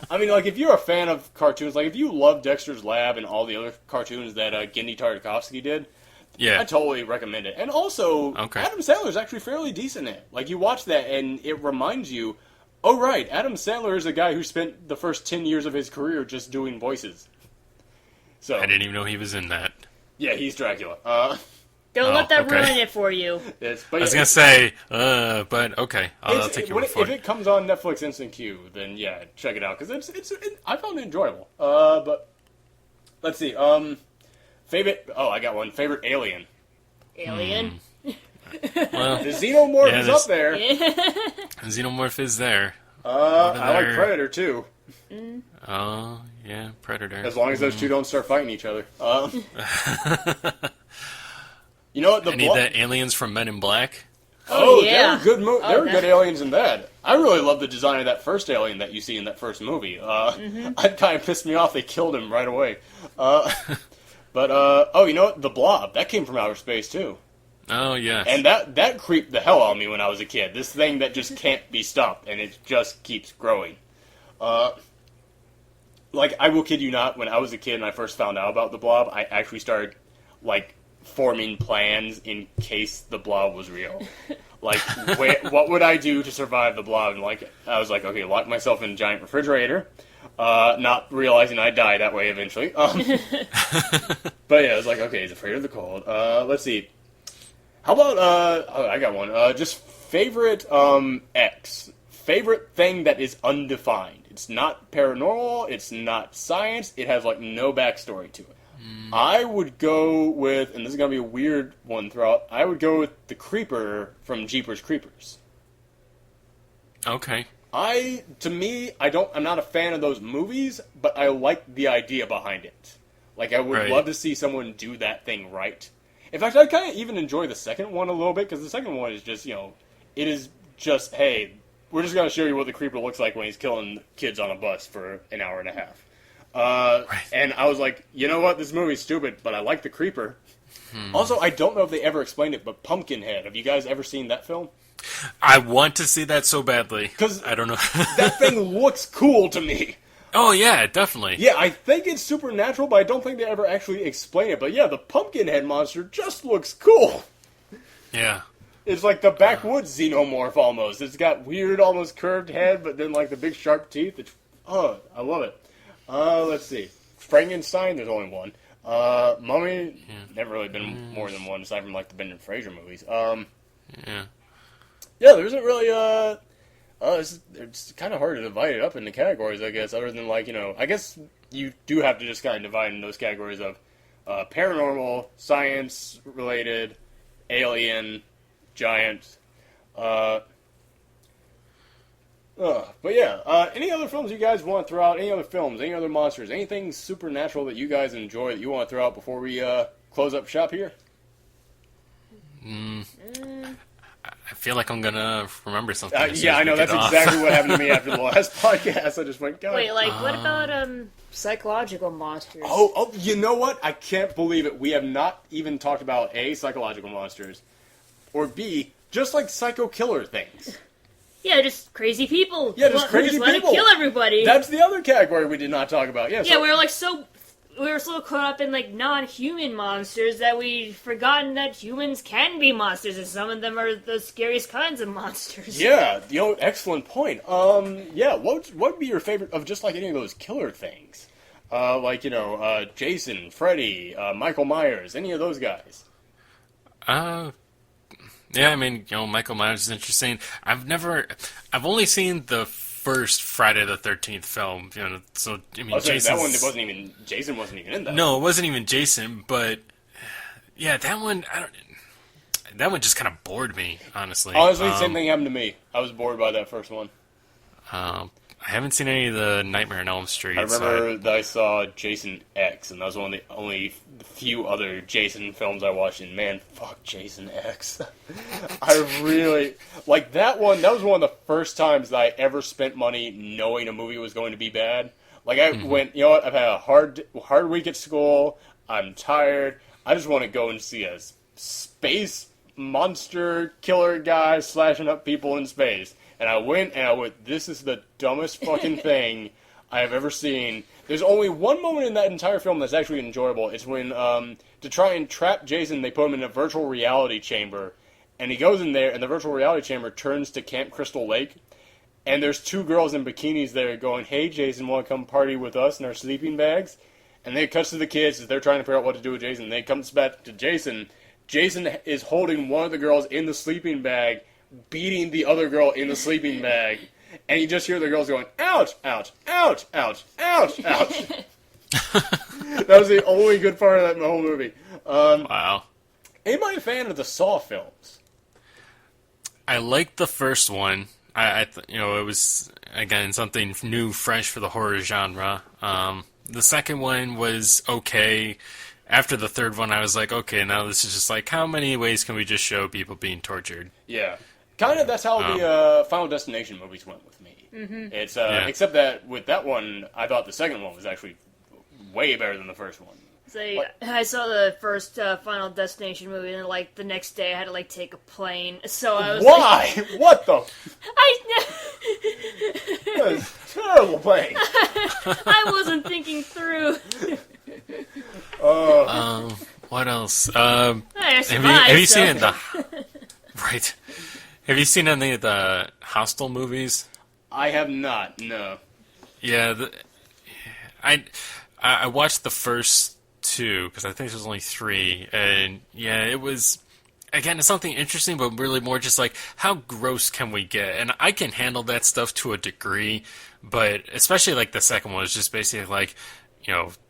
I mean, like if you're a fan of cartoons, like if you love Dexter's Lab and all the other cartoons that Genndy Tartakovsky did. Yeah. I totally recommend it. And also, Adam Sandler's actually fairly decent in it. Like, you watch that, and it reminds you, oh, right, Adam Sandler is a guy who spent the first 10 years of his career just doing voices. So I didn't even know he was in that. Yeah, he's Dracula. Don't let that okay. ruin it for you. But I was going to say, but okay. I'll take your word for if it. it comes on Netflix Instant Queue, then yeah, check it out. Because I found it enjoyable. But let's see. I got one. Favorite alien. Alien. Well, The Xenomorph Yeah, is there's- up there. Xenomorph is there. I like Predator, too. Oh, yeah, Predator. As long as those two don't start fighting each other. You know what? Any of the aliens from Men in Black? Oh, yeah. They were good. They were that- good aliens in that. I really love the design of that first alien that you see in that first movie. It kind of pissed me off. They killed him right away. But you know what? The Blob that came from outer space too, Oh, yeah. and that creeped the hell out of me when I was a kid. This thing that just can't be stopped, and it just keeps growing. Like I will kid you not, when I was a kid and I first found out about the Blob, I actually started like forming plans in case the Blob was real. Like, what would I do to survive the Blob? And like, I was like, okay, lock myself in a giant refrigerator. Not realizing I'd die that way eventually. But yeah, I was like, okay, he's afraid of the cold. Let's see. How about, I got one. Just favorite, favorite thing that is undefined. It's not paranormal, it's not science, it has, like, no backstory to it. I would go with, and this is going to be a weird one throughout, I would go with the Creeper from Jeepers Creepers. Okay. I'm not a fan of those movies, but I like the idea behind it. Like, I would love to see someone do that thing right. In fact, I kind of even enjoy the second one a little bit, because the second one is just, it is just, hey, we're just going to show you what the Creeper looks like when he's killing kids on a bus for an hour and a half. And I was like, you know what, this movie's stupid, but I like the Creeper. Also, I don't know if they ever explained it, but Pumpkinhead, have you guys ever seen that film? I want to see that so badly. 'Cause I don't know. That thing looks cool to me. Oh, yeah, definitely. Yeah, I think it's supernatural, but I don't think they ever actually explain it. But yeah, the Pumpkinhead monster just looks cool. Yeah. It's like the backwoods xenomorph almost. It's got weird, almost curved head, but then like the big sharp teeth. I love it. Let's see. Frankenstein, there's only one. Mummy, never really been more than one, aside from like the Brendan Fraser movies. Yeah. Yeah, there isn't really, it's kind of hard to divide it up into categories, I guess, other than like, I guess you do have to just kind of divide in those categories of paranormal, science-related, alien, giant, But yeah, any other films you guys want to throw out? Any other films? Any other monsters? Anything supernatural that you guys enjoy that you want to throw out before we close up shop here? I feel like I'm gonna remember something. Yeah, I know. That's exactly what happened to me after the last podcast. I just went, God. Wait, like, what about psychological monsters? Oh, you know what? I can't believe it. We have not even talked about A, psychological monsters, or B, just like psycho killer things. Yeah, just crazy people. Yeah, just crazy who just people. Want to kill everybody. That's the other category we did not talk about. Yeah, Yeah, we were so caught up in like non-human monsters that we'd forgotten that humans can be monsters, and some of them are the scariest kinds of monsters. Yeah, excellent point. Yeah, what would be your favorite of just like any of those killer things? Like, Jason, Freddy, Michael Myers, any of those guys? Yeah, I mean, Michael Myers is interesting. I've only seen the first Friday the 13th film, so, I mean, Jason wasn't even in that. No, it wasn't even Jason, but, yeah, that one just kind of bored me, honestly. Honestly, same thing happened to me. I was bored by that first one. I haven't seen any of the Nightmare on Elm Street. I remember that I saw Jason X, and that was one of the only few other Jason films I watched, and man, fuck Jason X. I really... Like, that was one of the first times that I ever spent money knowing a movie was going to be bad. Like, I went, you know what, I've had a hard week at school, I'm tired, I just want to go and see a space monster killer guy slashing up people in space. And I went, this is the dumbest fucking thing I have ever seen. There's only one moment in that entire film that's actually enjoyable. It's when, to try and trap Jason, they put him in a virtual reality chamber. And he goes in there, and the virtual reality chamber turns to Camp Crystal Lake. And there's two girls in bikinis there going, hey, Jason, want to come party with us in our sleeping bags? And then it cuts to the kids as they're trying to figure out what to do with Jason. And then it comes back to Jason. Jason is holding one of the girls in the sleeping bag, beating the other girl in the sleeping bag, and you just hear the girls going, ouch, ouch, ouch, ouch, ouch, ouch. That was the only good part of that whole movie. Wow. Anybody a fan of the Saw films? I liked the first one. It was, again, something new, fresh for the horror genre. The second one was okay. After the third one, I was like, okay, now this is just like, how many ways can we just show people being tortured? Yeah. Kind of, that's how the Final Destination movies went with me. Mm-hmm. It's except that with that one, I thought the second one was actually way better than the first one. So I saw the first Final Destination movie, and like the next day I had to take a plane. So I was why? Like, what the? That is a terrible plane. I wasn't thinking through. What else? I have you seen the right? Have you seen any of the Hostel movies? I have not. No. Yeah, I watched the first two because I think there's only three, and yeah, it was. Again, it's something interesting, but really more just like, how gross can we get? And I can handle that stuff to a degree, but especially like the second one was just basically like,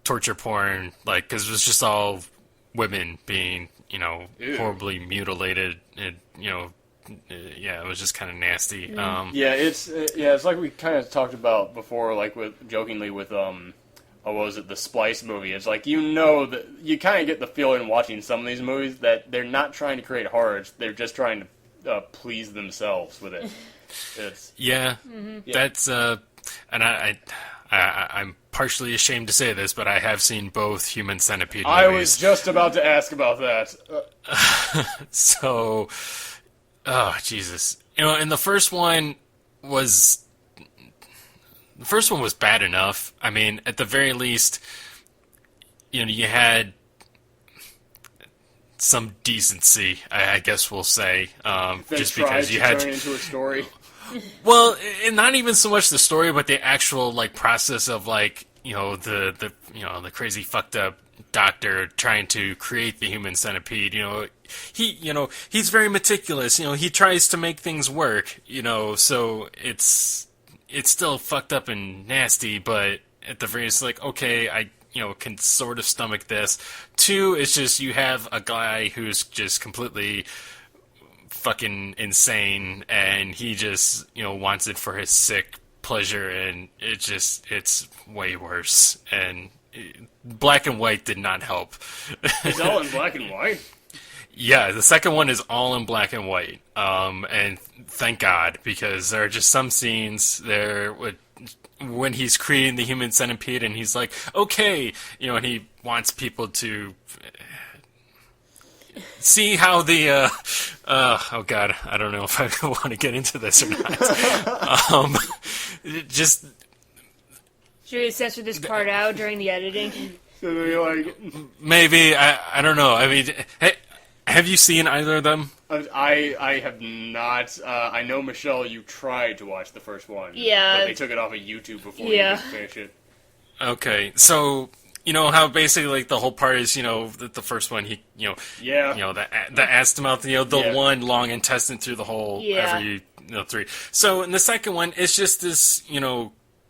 torture porn, like, because it was just all women being, Ew. horribly mutilated, and, yeah, it was just kind of nasty. It's like we kind of talked about before, like jokingly with what was it, the Splice movie? It's like, that you kind of get the feeling watching some of these movies that they're not trying to create horror, they're just trying to please themselves with it. Yeah, that's and I'm partially ashamed to say this, but I have seen both Human Centipede movies. I was just about to ask about that. So, oh, Jesus. And the first one was bad enough. I mean, at the very least, you had some decency, I guess we'll say, just because you had to turn into a story. Well, and not even so much the story, but the actual process of the crazy fucked up doctor trying to create the human centipede. He's very meticulous. He tries to make things work. So it's still fucked up and nasty, but at the very least, okay, I can sort of stomach this. Two, it's just you have a guy who's just completely fucking insane, and he just, wants it for his sick pleasure, and it's way worse. And black and white did not help. It's all in black and white? Yeah, the second one is all in black and white. And thank God, because there are just some scenes there when he's creating the human centipede, and he's like, okay, and he wants people to see how the, oh God, I don't know if I want to get into this or not. Just... Should we censor this part out during the editing? So they're like... Maybe, I don't know. I mean, hey, have you seen either of them? I have not. I know, Michelle, you tried to watch the first one. Yeah. But they took it off of YouTube before you could finish it. Okay, so... how basically, like, the whole part is, the first one, he, the ass to mouth, the one long intestine through the whole, every, 3. So, in the second one, it's just this,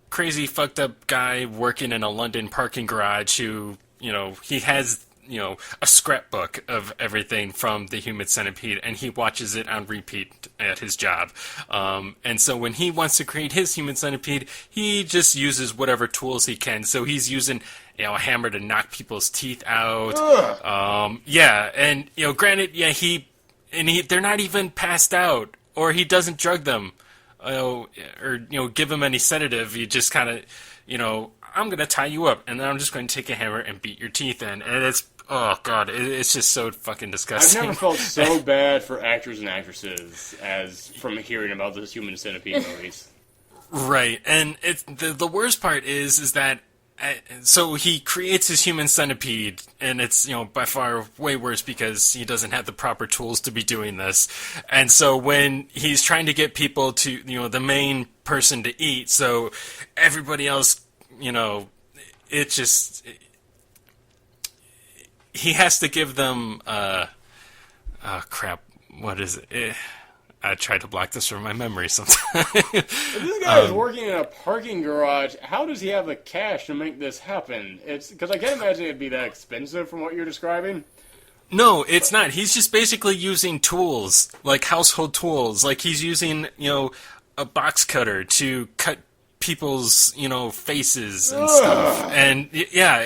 crazy fucked up guy working in a London parking garage who, he has, a scrapbook of everything from the human centipede, and he watches it on repeat at his job. And so when he wants to create his human centipede, he just uses whatever tools he can. So he's using, a hammer to knock people's teeth out. And, granted, they're not even passed out, or he doesn't drug them, or give them any sedative. He just kind of, I'm going to tie you up, and then I'm just going to take a hammer and beat your teeth in. And it's, oh, God, it's just so fucking disgusting. I've never felt so bad for actors and actresses as from hearing about those human centipede movies. Right, and it's the worst part is that so he creates his human centipede, and it's, by far way worse because he doesn't have the proper tools to be doing this. And so when he's trying to get people to, the main person to eat, so everybody else, it just... He has to give them, oh crap, what is it? I try to block this from my memory sometimes. If this guy is working in a parking garage, how does he have the cash to make this happen? It's because I can't imagine it'd be that expensive from what you're describing. No, it's not. He's just basically using tools, like household tools. Like he's using, a box cutter to cut people's, faces and stuff. And yeah,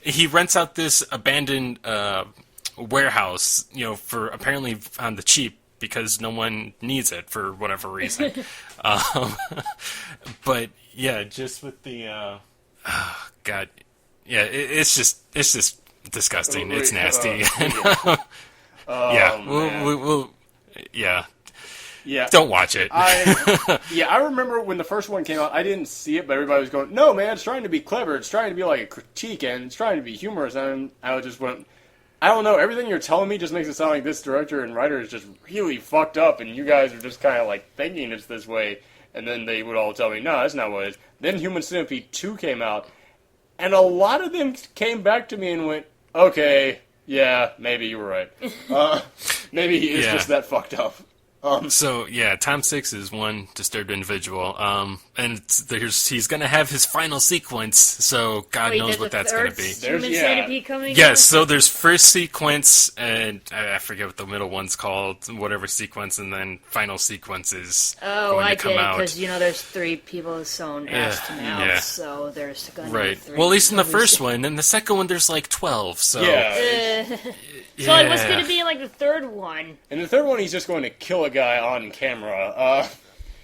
he rents out this abandoned warehouse, for apparently on the cheap, because no one needs it for whatever reason. But yeah, just with the oh God, yeah, it's just disgusting. It's nasty. We'll yeah. Don't watch it. I remember when the first one came out, I didn't see it, but everybody was going, no, man, it's trying to be clever. It's trying to be like a critique, and it's trying to be humorous. And I just went, I don't know, everything you're telling me just makes it sound like this director and writer is just really fucked up, and you guys are just kind of like thinking it's this way. And then they would all tell me, no, that's not what it is. Then Human Centipede 2 came out, and a lot of them came back to me and went, okay, yeah, maybe you were right. Maybe he is just that fucked up. So yeah, Tom Six is one disturbed individual, and he's gonna have his final sequence. So God knows what that's gonna be. Human Centipede coming. Yes, so there's first sequence, and I forget what the middle one's called, whatever sequence, and then final sequence is going to come out. Because there's 3 people sewn ass to mouth, so there's gonna be 3. Well, at least in the first one, and the second one there's like 12. So So like, what's gonna be in like the third one? In the third one, he's just going to kill a guy on camera.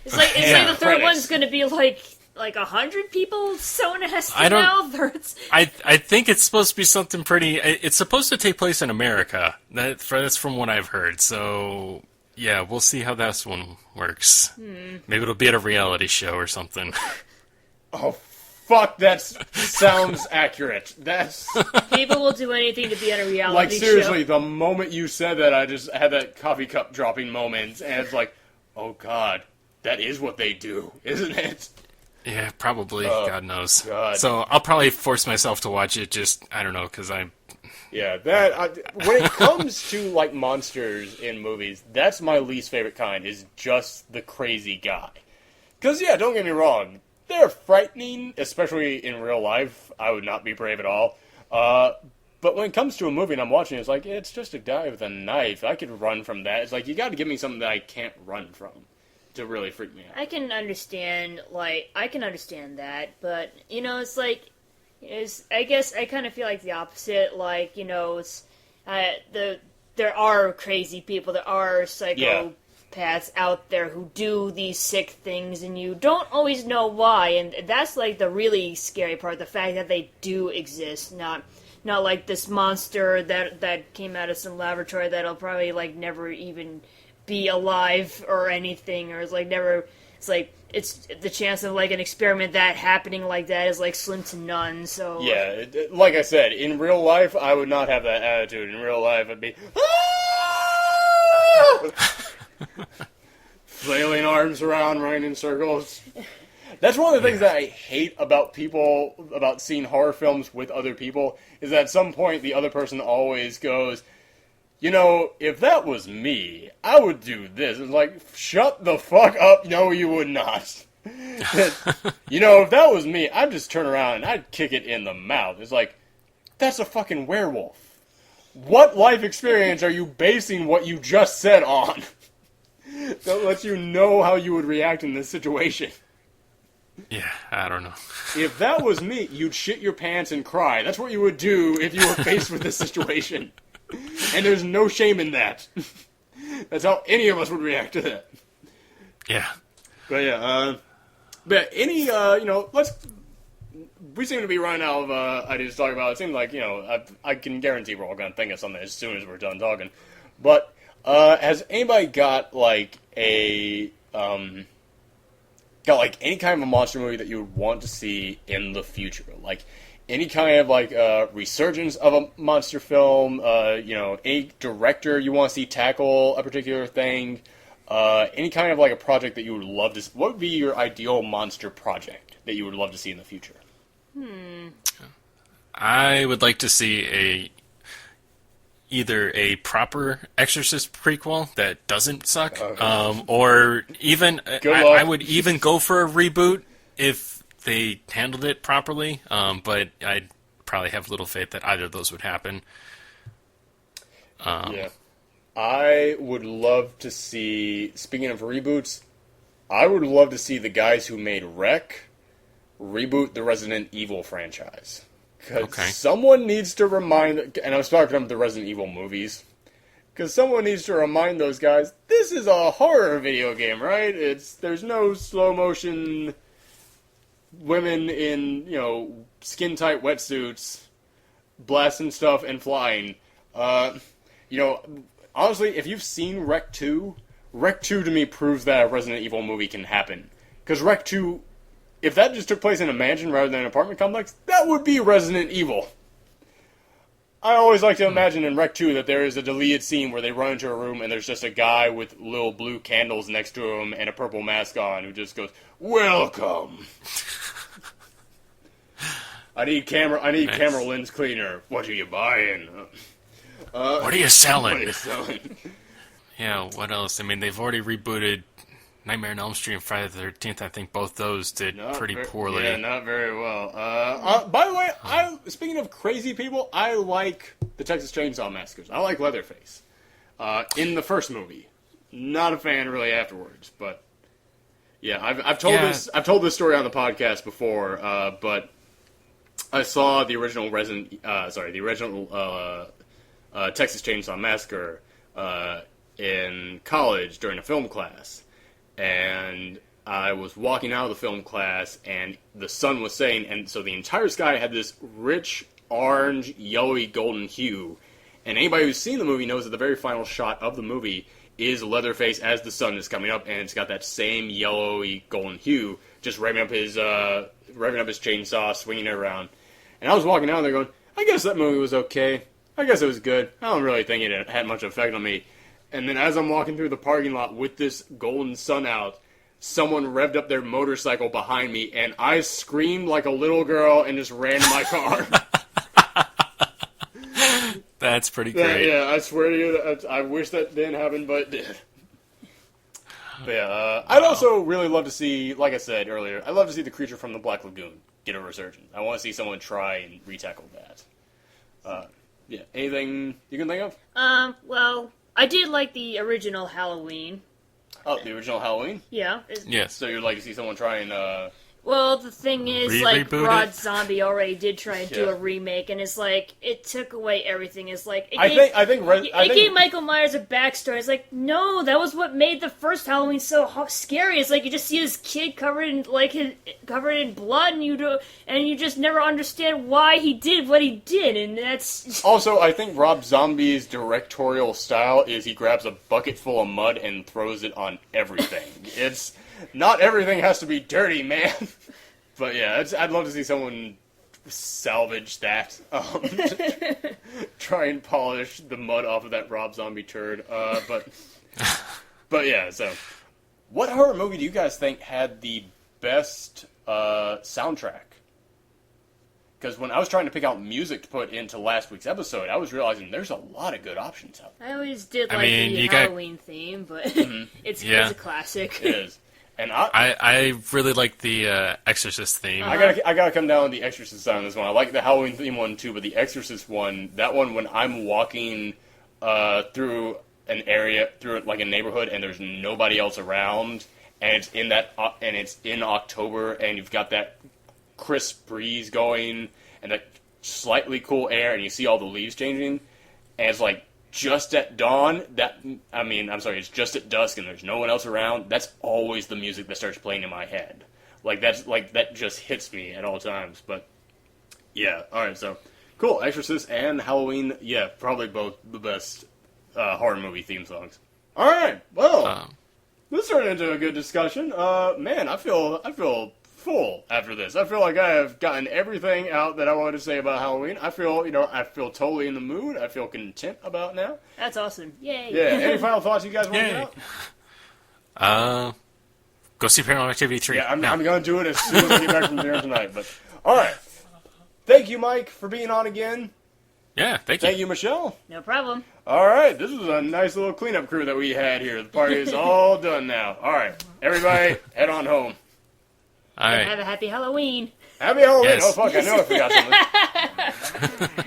It's like the third one's gonna be like 100 people sewn ass to mouth. I think it's supposed to be something pretty. It's supposed to take place in America. That's from what I've heard. So yeah, we'll see how this one works. Maybe it'll be at a reality show or something. Oh. Fuck, that sounds accurate. People will do anything to be on a reality show. Like, seriously, the moment you said that, I just had that coffee cup dropping moment, and it's like, oh God, that is what they do, isn't it? Yeah, probably. God knows. God. So I'll probably force myself to watch it, I don't know, because I'm... Yeah, when it comes to, like, monsters in movies, that's my least favorite kind, is just the crazy guy. Because, yeah, don't get me wrong, they're frightening, especially in real life. I would not be brave at all. But when it comes to a movie and I'm watching it, it's like, it's just a guy with a knife. I could run from that. It's like, you gotta give me something that I can't run from to really freak me out. I can understand that, but, you know, it's like, I guess I kind of feel like the opposite, like, you know, it's, there are crazy people, there are psychopaths out there who do these sick things, and you don't always know why, and that's, like, the really scary part, the fact that they do exist, not like this monster that came out of some laboratory that'll probably, like, never even be alive or anything, or it's like it's the chance of, like, an experiment that happening like that is, like, slim to none, so... Yeah, like I said, in real life, I would not have that attitude. In real life, I'd be... flailing arms around, running in circles. That's one of the things that I hate about seeing horror films with other people, is that at some point the other person always goes, you know, if that was me, I would do this. It's like, shut the fuck up, no you would not. You know, if that was me, I'd just turn around and I'd kick it in the mouth. It's like, that's a fucking werewolf. What life experience are you basing what you just said on? That lets you know how you would react in this situation. Yeah, I don't know. If that was me, you'd shit your pants and cry. That's what you would do if you were faced with this situation. And there's no shame in that. That's how any of us would react to that. Yeah. But yeah, any, you know, we seem to be running out of ideas to talk about. It seems like, you know, I can guarantee we're all going to think of something as soon as we're done talking. But, has anybody got, like, any kind of a monster movie that you would want to see in the future? Like, any kind of, like, resurgence of a monster film, you know, any director you want to see tackle a particular thing, any kind of, like, a project that you would love to see. What would be your ideal monster project that you would love to see in the future? I would like to see either a proper Exorcist prequel that doesn't suck, or even I would even go for a reboot if they handled it properly, but I'd probably have little faith that either of those would happen. Yeah. I would love to see, speaking of reboots, I would love to see the guys who made Wreck reboot the Resident Evil franchise. Because someone needs to remind, and I was talking about the Resident Evil movies, because someone needs to remind those guys, this is a horror video game, right? There's no slow motion women in, you know, skin-tight wetsuits blasting stuff and flying. You know, honestly, if you've seen Rec 2, Rec 2 to me proves that a Resident Evil movie can happen. Because Rec 2, if that just took place in a mansion rather than an apartment complex, that would be Resident Evil. I always like to imagine in Rec 2 that there is a deleted scene where they run into a room and there's just a guy with little blue candles next to him and a purple mask on who just goes, "Welcome." I need camera lens cleaner. What are you buying? What are you selling? What are you selling? Yeah, what else? I mean, they've already rebooted Nightmare on Elm Street and Friday the 13th. I think both those did pretty poorly. Yeah, not very well. By the way, speaking of crazy people, I like the Texas Chainsaw Massacres. I like Leatherface. In the first movie. Not a fan really afterwards, but yeah, I've told this story on the podcast before, but I saw the original Texas Chainsaw Massacre in college during a film class. And I was walking out of the film class, and the sun was setting, and so the entire sky had this rich, orange, yellowy, golden hue. And anybody who's seen the movie knows that the very final shot of the movie is Leatherface as the sun is coming up, and it's got that same yellowy, golden hue, just revving up his chainsaw, swinging it around. And I was walking out there going, I guess that movie was okay. I guess it was good. I don't really think it had much effect on me. And then as I'm walking through the parking lot with this golden sun out, someone revved up their motorcycle behind me, and I screamed like a little girl and just ran to my car. That's pretty great. Yeah, I swear to you, I wish that didn't happen, but it did. But yeah, I'd also really love to see, like I said earlier, I'd love to see the Creature from the Black Lagoon get a resurgence. I want to see someone try and retackle that. Yeah. Anything you can think of? Well, I did like the original Halloween. Oh, the original Halloween? Yeah. Yes. So you'd like to see someone try and, Well, the thing is, like, Reboot Rod it? Zombie already did try and do Yeah. a remake, and it's like, it took away everything. It's like, it I think gave Michael Myers a backstory. It's like, no, that was what made the first Halloween so scary. It's like, you just see this kid covered in blood, and you just never understand why he did what he did, and that's... Also, I think Rob Zombie's directorial style is he grabs a bucket full of mud and throws it on everything. It's... Not everything has to be dirty, man. But yeah, I'd love to see someone salvage that. Try and polish the mud off of that Rob Zombie turd. But yeah, so... What horror movie do you guys think had the best soundtrack? Because when I was trying to pick out music to put into last week's episode, I was realizing there's a lot of good options out there. I always did I like mean, the you got- Halloween theme, but it's Yeah. a classic. It is. And I really like the Exorcist theme. I gotta come down on the Exorcist side on this one. I like the Halloween theme one too, but the Exorcist one, that one when I'm walking through an area, through like a neighborhood, and there's nobody else around, and it's in October, and you've got that crisp breeze going, and that slightly cool air, and you see all the leaves changing, and it's like just at dawn. It's just at dusk, and there's no one else around. That's always the music that starts playing in my head. That just hits me at all times. But yeah, all right, so cool. Exorcist and Halloween, yeah, probably both the best horror movie theme songs. All right, well, this turned into a good discussion. Man, I feel full after this. I feel like I have gotten everything out that I wanted to say about Halloween. I feel totally in the mood. I feel content about now. That's awesome. Yay. Yeah. Any final thoughts you guys want to Yay. get out? Go see Paranormal Activity 3. Yeah, I'm now. going to do it as soon as I get back from dinner tonight. But all right. Thank you, Mike, for being on again. Yeah, thank you. Thank you, Michelle. No problem. All right, this was a nice little cleanup crew that we had here. The party is all done now. All right, everybody, head on home. All right. Have a happy Halloween. Happy Halloween! Yes. Oh fuck, I know I forgot something.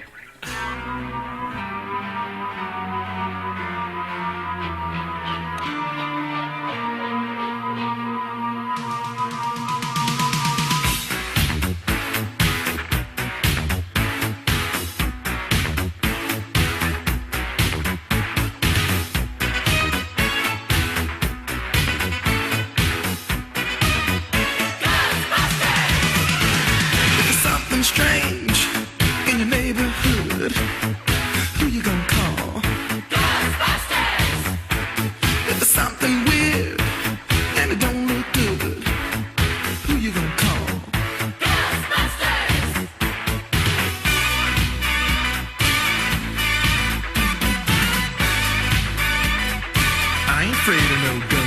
There's something strange in your neighborhood. Who you gonna call? Ghostbusters! If there's something weird and it don't look good, who you gonna call? Ghostbusters! I ain't afraid of no ghosts.